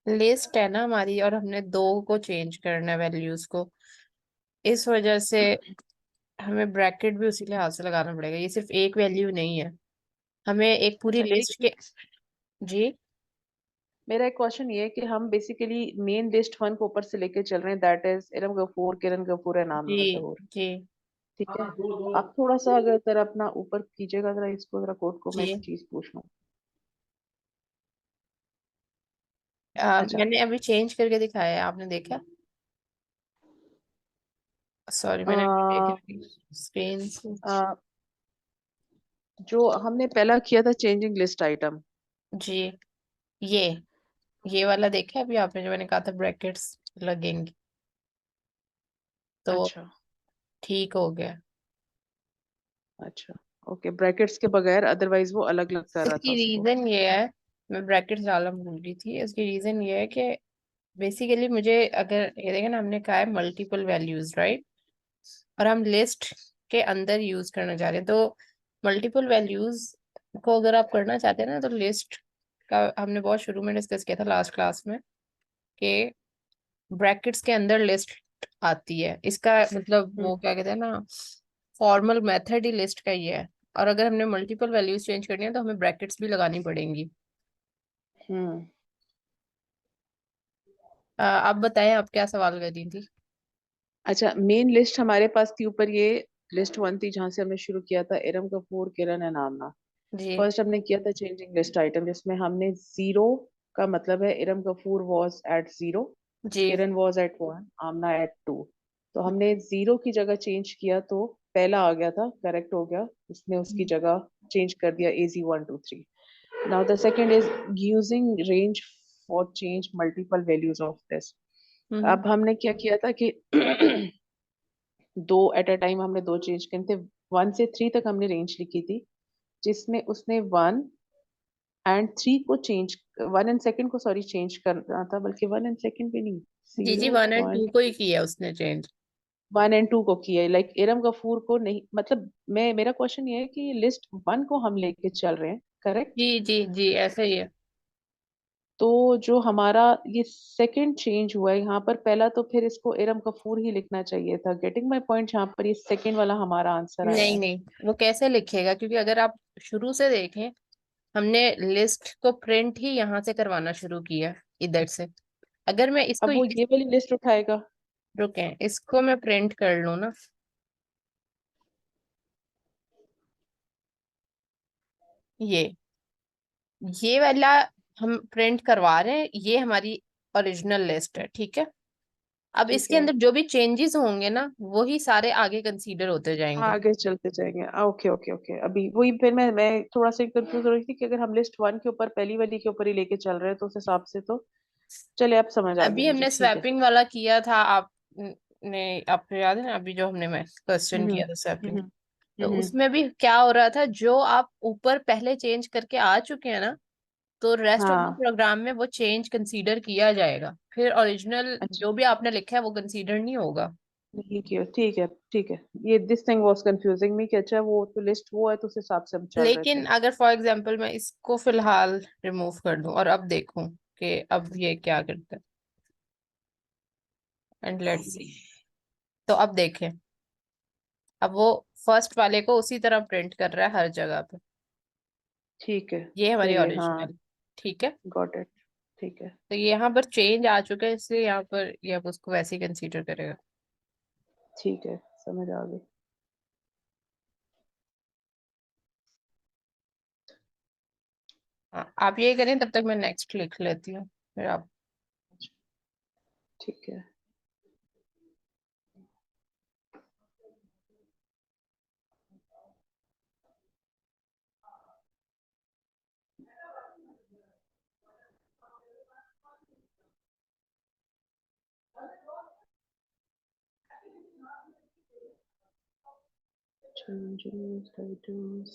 लिस्ट है ना हमारी, और हमने दो को चेंज करना है वैल्यूज को। इस वजह से हमें ब्रैकेट भी उसी लिहाज से लगाना पड़ेगा, ये सिर्फ एक वैल्यू नहीं है। हमें एक पूरी अच्छा, लिस्ट के। जी मेरा एक क्वेश्चन ये है कि हम बेसिकली मेन लिस्ट वन को ऊपर से लेके चल रहे हैं, दैट इज इरम गफूर, किरण गफूर है, नाम जी जहूर। जी ठीक है। आप थोड़ा सा अगर जरा अपना ऊपर कीजिएगा जरा, इसको जरा कोड को, मैं एक जी। चीज पूछ लूँ। अच्छा। मैंने अभी चेंज करके दिखाया है, आपने देखा? सॉरी, अ, मैंने अभी देखी स्क्रीन से। अ, जो हमने पहला किया था चेंजिंग लिस्ट आइटम। जी, ये ये वाला देखा है अभी आपने, जो मैंने कहा था ब्रैकेट्स लगेंगे, तो अच्छा। ठीक हो गया। अच्छा। ओके, ब्रैकेट्स के बगैर, अदरवाइज वो अलग अलग कर रहा था इसकी उसको। रीजन ये है मैं ब्रैकेट्स डालना भूल गई थी। इसकी रीजन ये है कि बेसिकली मुझे, अगर ये देखें ना, हमने कहा है मल्टीपल वैल्यूज, राइट, और हम लिस्ट के अंदर यूज करना चाह रहे हैं, तो मल्टीपल वैल्यूज को अगर आप करना चाहते हैं ना, तो लिस्ट का हमने बहुत शुरू में डिस्कस किया था लास्ट क्लास में, कि ब्रैकेट्स के अंदर लिस्ट आती है। इसका मतलब हम्म वो क्या कहते हैं ना, फॉर्मल मेथड ही लिस्ट का ही है। और अगर हमने मल्टीपल वैल्यूज चेंज करनी है तो हमें ब्रैकेट्स भी लगानी पड़ेंगी। हम्म। आप बताएं, आप क्या सवाल कर रही थी? अच्छा, मेन लिस्ट हमारे पास थी ऊपर, ये लिस्ट वन थी जहां से हमने शुरू किया था, इरम कपूर, किरण एंड आमना। जी फर्स्ट हमने किया था चेंजिंग लिस्ट आइटम, जिसमें हमने जीरो का मतलब है Iram Kapoor was at zero, जी। Kiran was at one, Amna at two. तो हमने जीरो की जगह चेंज किया, तो पहला आ गया था, करेक्ट हो गया, उसने उसकी हम्म जगह चेंज कर दिया एजी one two three. Now the second is using range for change multiple values of this. Hmm. अब हमने क्या किया था कि दो एट अ टाइम हमने दो चेंज करे थे। वन से थ्री तक हमने रेंज लिखी थी, जिसमें उसने वन एंड थ्री को चेंज, वन एंड सेकंड को सॉरी चेंज करना था, बल्कि वन एंड सेकंड भी नहीं, जी जी, जीरो 1 और 2 वन, को ही किया उसने चेंज। वन एंड टू को किया, लाइक इरम गफूर को नहीं, मतलब मैं, मेरा क्वेश्चन ये है कि लिस्ट वन को हम लेके चल रहे हैं, करेक्ट? जी जी जी, ऐसा ही है। तो जो हमारा ये सेकंड चेंज हुआ है यहाँ पर, पहला तो फिर इसको इरम कपूर ही लिखना चाहिए था। Getting my point? यहाँ पर ये सेकंड वाला हमारा आंसर आया नहीं है। नहीं, वो कैसे लिखेगा? क्योंकि अगर आप शुरू से देखें, हमने लिस्ट को प्रिंट ही यहाँ से करवाना शुरू किया, इधर से। अगर मैं इसको अब वो ये वाली लिस्ट उठाएगा। रुके, इसको मैं प्रिंट कर लूँ ना, ये ये वाला हम प्रिंट करवा रहे हैं, ये हमारी ओरिजिनल लिस्ट है, ठीक है। अब ठीक इसके है, अंदर जो भी चेंजेस होंगे ना, वही सारे आगे कंसीडर होते हाँ जाएंगे। आगे चलते जाएंगे। ओके ओके ओके, अभी वही फिर मैं थोड़ा सा कंफ्यूज हो रही थी कि अगर हम लिस्ट वन के ऊपर, पहली वाली के ऊपर ही लेके चल रहे हैं, तो उस हिसाब से तो चले, अब समझ आ गया अभी मुझे, हमने ठीक है। स्वैपिंग वाला किया था, आप ने, आपको याद है ना, अभी जो हमने मैं क्वेश्चन हम्म किया था स्वैपिंग, हम्म तो हम्म। उसमें भी क्या हो रहा था, जो आप ऊपर पहले चेंज करके आ चुके हैं ना, तो रेस्ट ऑफ द हाँ, प्रोग्राम में वो चेंज कंसीडर किया जाएगा, फिर ओरिजिनल अच्छा, जो भी आपने लिखा है वो कंसीडर नहीं होगा। नहीं किया, ठीक है ठीक है। ये दिस थिंग वाज कंफ्यूजिंग मी कि अच्छा वो तो लिस्ट वो है, तो उस हिसाब से हम चल रहे थे। लेकिन अगर फॉर एग्जांपल मैं इसको फिलहाल रिमूव कर दूं और अब देखूं कि अब ये क्या करता है, एंड लेट्स सी। तो अब देखें, अब वो फर्स्ट वाले को उसी तरह प्रिंट कर रहा है हर जगह पे। ठीक है, ये हमारी चलिए, हाँ, ओरिजिनल, ठीक है। गॉट इट, ठीक है तो यहाँ पर चेंज आ चुका है, इसलिए यहाँ पर ये अब उसको वैसे ही कंसीडर करेगा। ठीक है, समझ आ गई। हाँ, आप ये करें, तब तक मैं नेक्स्ट लिख लेती हूँ, फिर आप। ठीक है। Changes titles.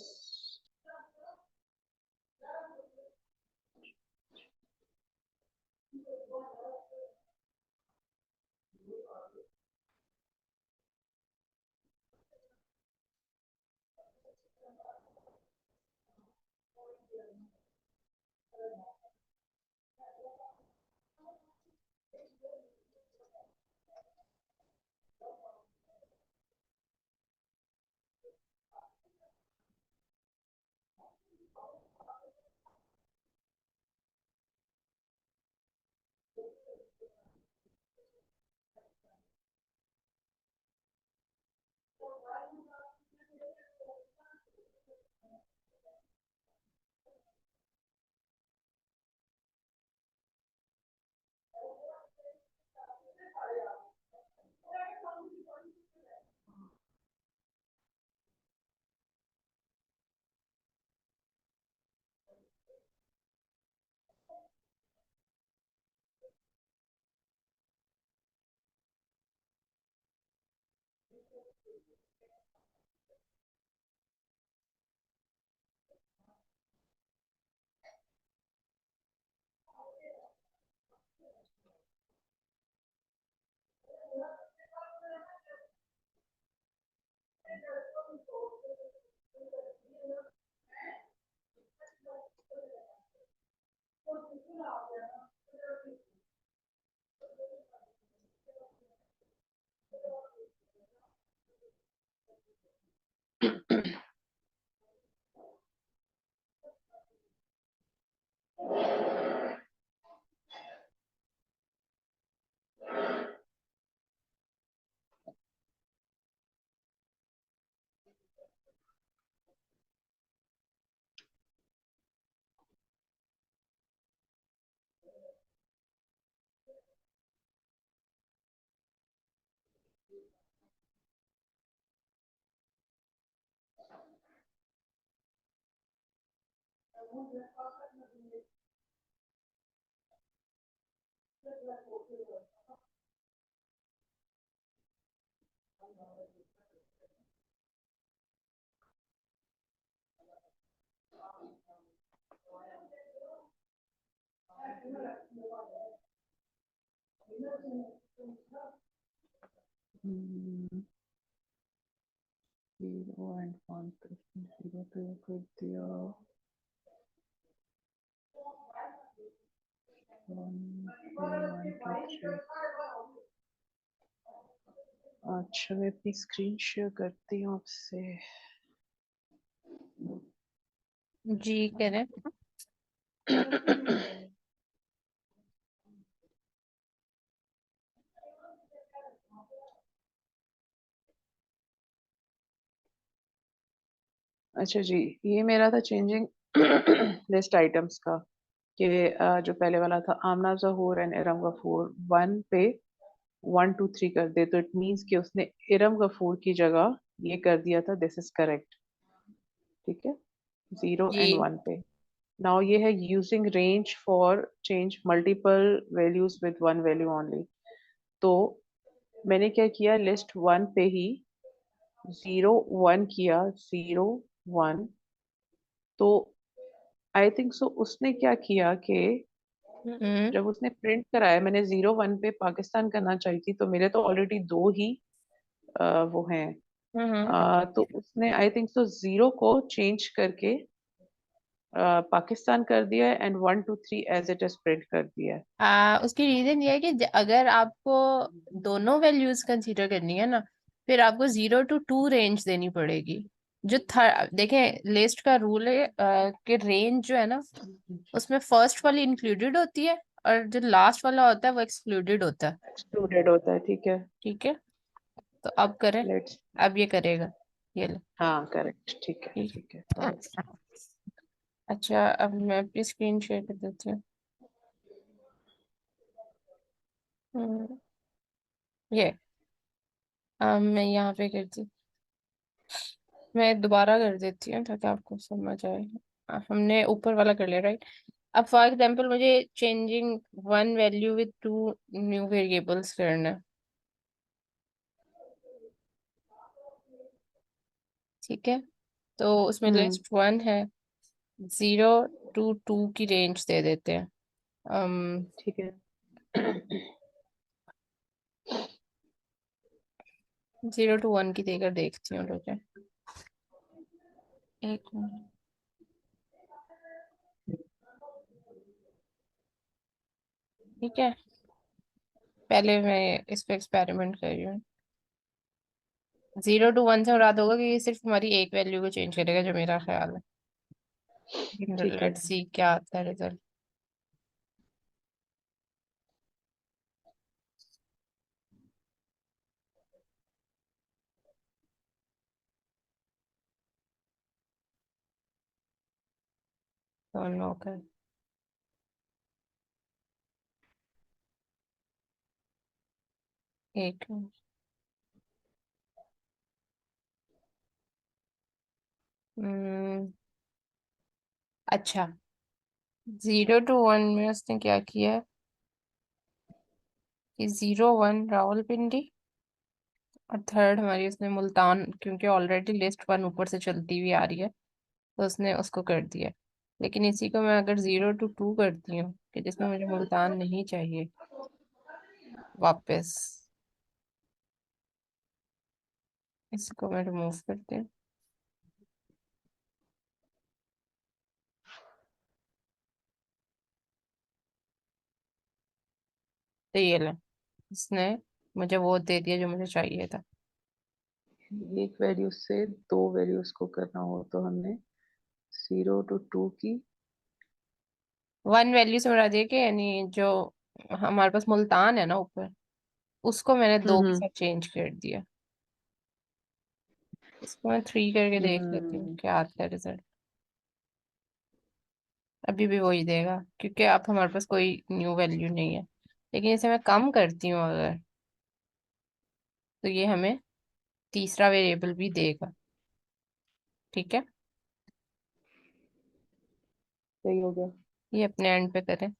0 and 1 0 पे कर दिया 1 2 3। अच्छा मैं अपनी स्क्रीन शेयर करती हूँ आपसे। जी करें। अच्छा जी, ये मेरा था चेंजिंग लिस्ट आइटम्स का कि जो पहले वाला था आमना ज़हूर एंड इरम गफूर 1 पे 1 2 3 कर दे, तो इट मीन्स कि उसने इरम गफूर की जगह ये कर दिया था दिस इज करेक्ट। ठीक है, 0 जी। एंड 1 पे। नाउ ये है using range for change multiple values with one value only. तो मैंने क्या किया, लिस्ट 1 पे ही 0 1 किया, 0 1। तो आई थिंक सो उसने क्या किया कि हम्म। जब उसने प्रिंट कराया, मैंने 0 1 पे पाकिस्तान करना चाहिए थी, तो मेरे तो ऑलरेडी दो ही वो हैं। हम्म। तो उसने आई थिंक सो 0 को चेंज करके पाकिस्तान कर दिया है and 1 2 3 as it is print कर दिया है। उसकी रीजन ये है कि अगर आपको दोनों वैल्यूज कंसीडर करनी है ना, फिर आपको 0 to 2 रेंज देनी पड़ेगी। जो देखें लिस्ट का रूल है कि रेंज जो है ना, उसमें फर्स्ट वाली इंक्लूडेड होती है और जो लास्ट वाला होता है वो एक्सक्लूडेड होता है। एक्सक्लूडेड होता है, ठीक है। ठीक है, तो अब करें। लेट्स। अब ये करेगा, ये लो। हाँ करेक्ट, ठीक है ठीक ठीक है। है। अच्छा, अब मैं अपनी स्क्रीन शेयर कर देती हूँ। हम्म, ये मैं यहाँ पे करती, मैं दोबारा कर देती हूँ ताकि आपको समझ आए। हमने ऊपर वाला कर लिया, राइट। अब फॉर एग्जांपल मुझे changing one value with two new variables करना है। ठीक है, तो उसमें हम्म, लिस्ट 1 है, 0 to 2 की रेंज दे देते हैं। ठीक है। 0 to 1 की देकर देखती हूँ, ठीक है। एक मिनट। ठीक है, पहले मैं इस पे एक्सपेरिमेंट कर रही हूँ। 0 to 1 से मुराद होगा कि ये सिर्फ हमारी एक वैल्यू को चेंज करेगा, जो मेरा ख्याल है। ठीक है। लेट्स सी क्या आता है रिजल्ट। दोनों का एक मिनट। हम्म, अच्छा, 0 to 1 में उसने क्या किया कि 0 1 रावलपिंडी, और थर्ड हमारी उसने मुल्तान, क्योंकि ऑलरेडी लिस्ट 1 ऊपर से चलती हुई आ रही है, तो उसने उसको कर दिया। लेकिन इसी को मैं अगर 0 to 2 करती हूँ कि जिसमें मुझे मुल्तान नहीं चाहिए वापस, इसको मैं रिमूव करती हूँ। तो ये ले, इसने मुझे वो दे दिया जो मुझे चाहिए था। एक वैल्यू से दो वैल्यूज को करना हो तो हमने 0 to 2 की। वन वैल्यू से बढ़ा दिया कि यानी जो हमारे पास मुल्तान है ना ऊपर, उसको मैंने दो के हम्म साथ चेंज कर दिया। इसको मैं 3 करके देख लेती हूँ हम्म क्या आता है रिजल्ट। अभी भी वही देगा क्योंकि अब हमारे पास कोई न्यू वैल्यू नहीं है। लेकिन इसे मैं कम करती हूँ अगर, तो ये हमें तीसरा वेरिएबल भी देगा। ठीक है, सही हो गया। ये अपने एंड पे करें।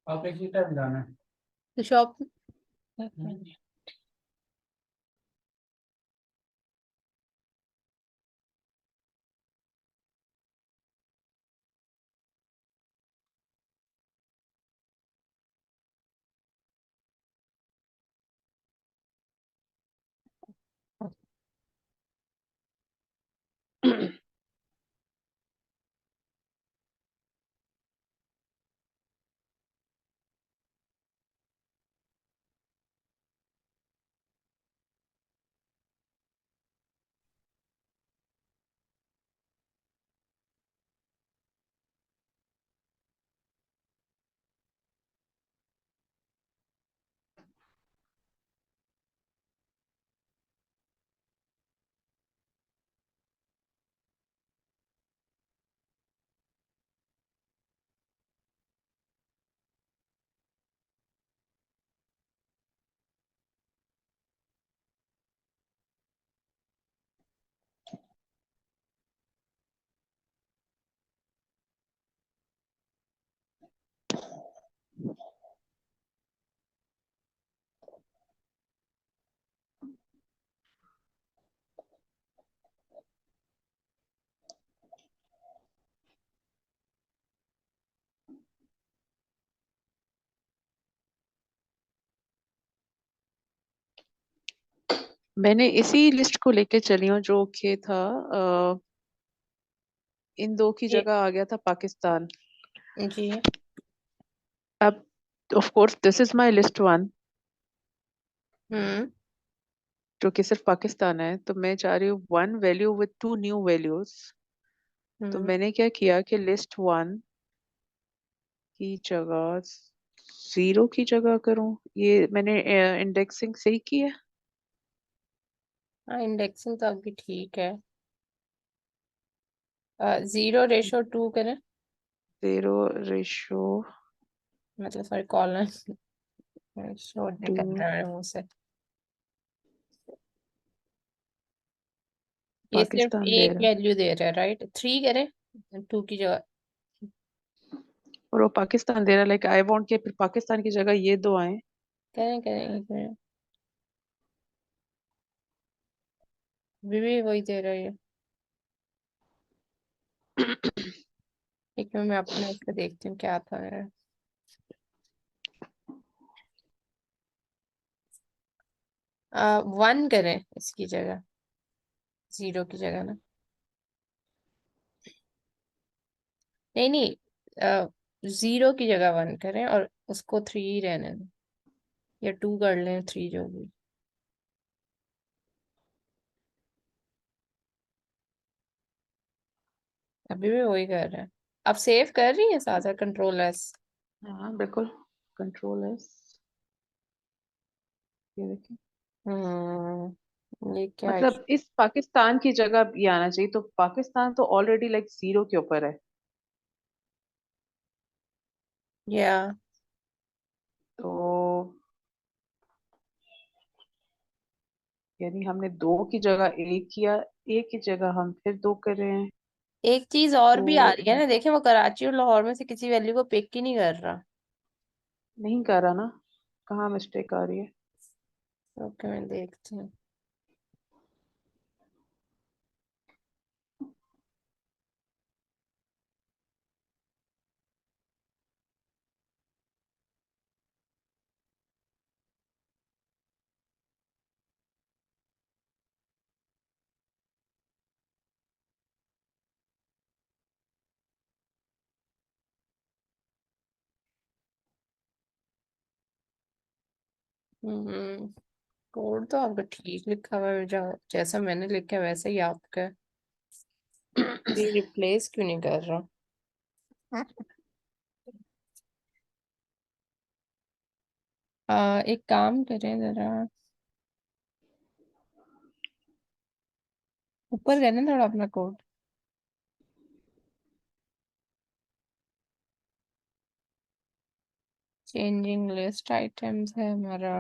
आप एक ही टाइम जाना है। तो शॉप मैंने इसी लिस्ट को लेके चली हूँ जो कि था इन दो की ये। जगह आ गया था पाकिस्तान। जी। अब of course this is my list one hmm. जो कि सिर्फ पाकिस्तान है, तो मैं चाह रही हूँ one value with two new values. तो हम्म। मैंने क्या किया कि लिस्ट वन की जगह जीरो की जगह करूँ। ये मैंने इंडेक्सिंग सही की है। हाँ, इंडेक्सिंग तो अभी ठीक है। 0 रेशो 2 करें। 0 रेशो मतलब सॉरी, कॉलन शोर टू निकल रहा है मेरे मुंह से। ये सिर्फ पाकिस्तान दे एक रहा है। वैल्यू दे रहा है, राइट? 3 करें 2 की जगह। और वो पाकिस्तान दे रहा है, लाइक आई वांट के फिर पाकिस्तान की जगह ये दो आए। करें करें, एक मिनट। अभी भी वही दे रहा है। एक मिनट, मैं अपना इसका देखती हूँ क्या था मेरा। 1 करें इसकी जगह। जीरो की जगह ना, नहीं नहीं, जीरो की जगह वन करें और उसको थ्री ही रहने दें, या टू कर लें, थ्री जो भी। अभी भी वही कर रहे हैं। आप सेव कर रही हैं साथ साथ, कंट्रोल एस। हाँ बिल्कुल, कंट्रोल एस, ये देखिए। ये क्या मतलब इस पाकिस्तान की जगह ये आना चाहिए, तो पाकिस्तान तो ऑलरेडी लाइक जीरो के ऊपर है, या तो यानी हमने दो की जगह एक किया, एक की जगह हम फिर दो कर रहे हैं। एक चीज और भी आ तो रही है ना, देखें वो कराची और लाहौर में से किसी वैल्यू को पिक ही नहीं कर रहा। नहीं कर रहा ना, कहाँ मिस्टेक आ रही है? ओके, मैं देखती हूँ। कोड तो आपका ठीक लिखा हुआ है, जैसा मैंने लिखा है वैसा ही आपका है। ये रिप्लेस क्यों नहीं कर रहा? एक काम करें जरा, ऊपर करना थोड़ा अपना कोड। चेंजिंग लिस्ट आइटम्स है हमारा।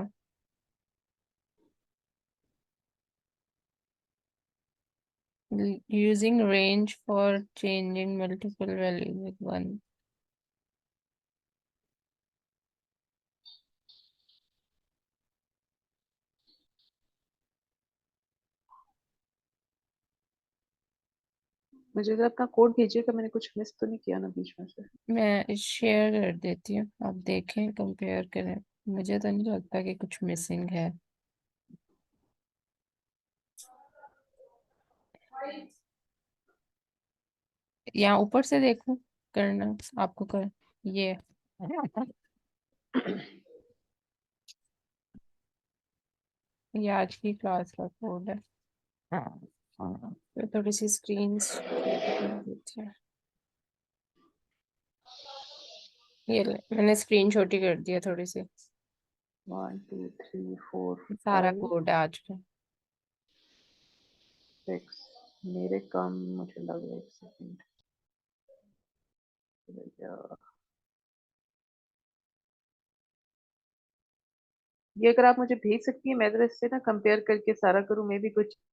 Using range for changing multiple values with one. मुझे तो अपना कोड भेजिएगा, मैंने कुछ मिस तो नहीं किया ना बीच में से? मैं शेयर कर देती हूँ, आप देखें, कंपेयर करें। मुझे तो नहीं लगता कि कुछ मिसिंग है। यहाँ ऊपर से देखो, करना आपको कर ये। ये आज की क्लास का कोड है। तो थोड़ी सी स्क्रीन छोटी कर देती है। ये ले, मैंने स्क्रीन छोटी कर दी है थोड़ी सी। 1 2 3 4 सारा 5 कोड है आज का। 6, मेरे कम मुझे लग रहा है, एक सेकंड। ये अगर आप मुझे भेज सकती हैं, मैं जरा इससे ना कंपेयर करके सारा करूँ, मैं भी कुछ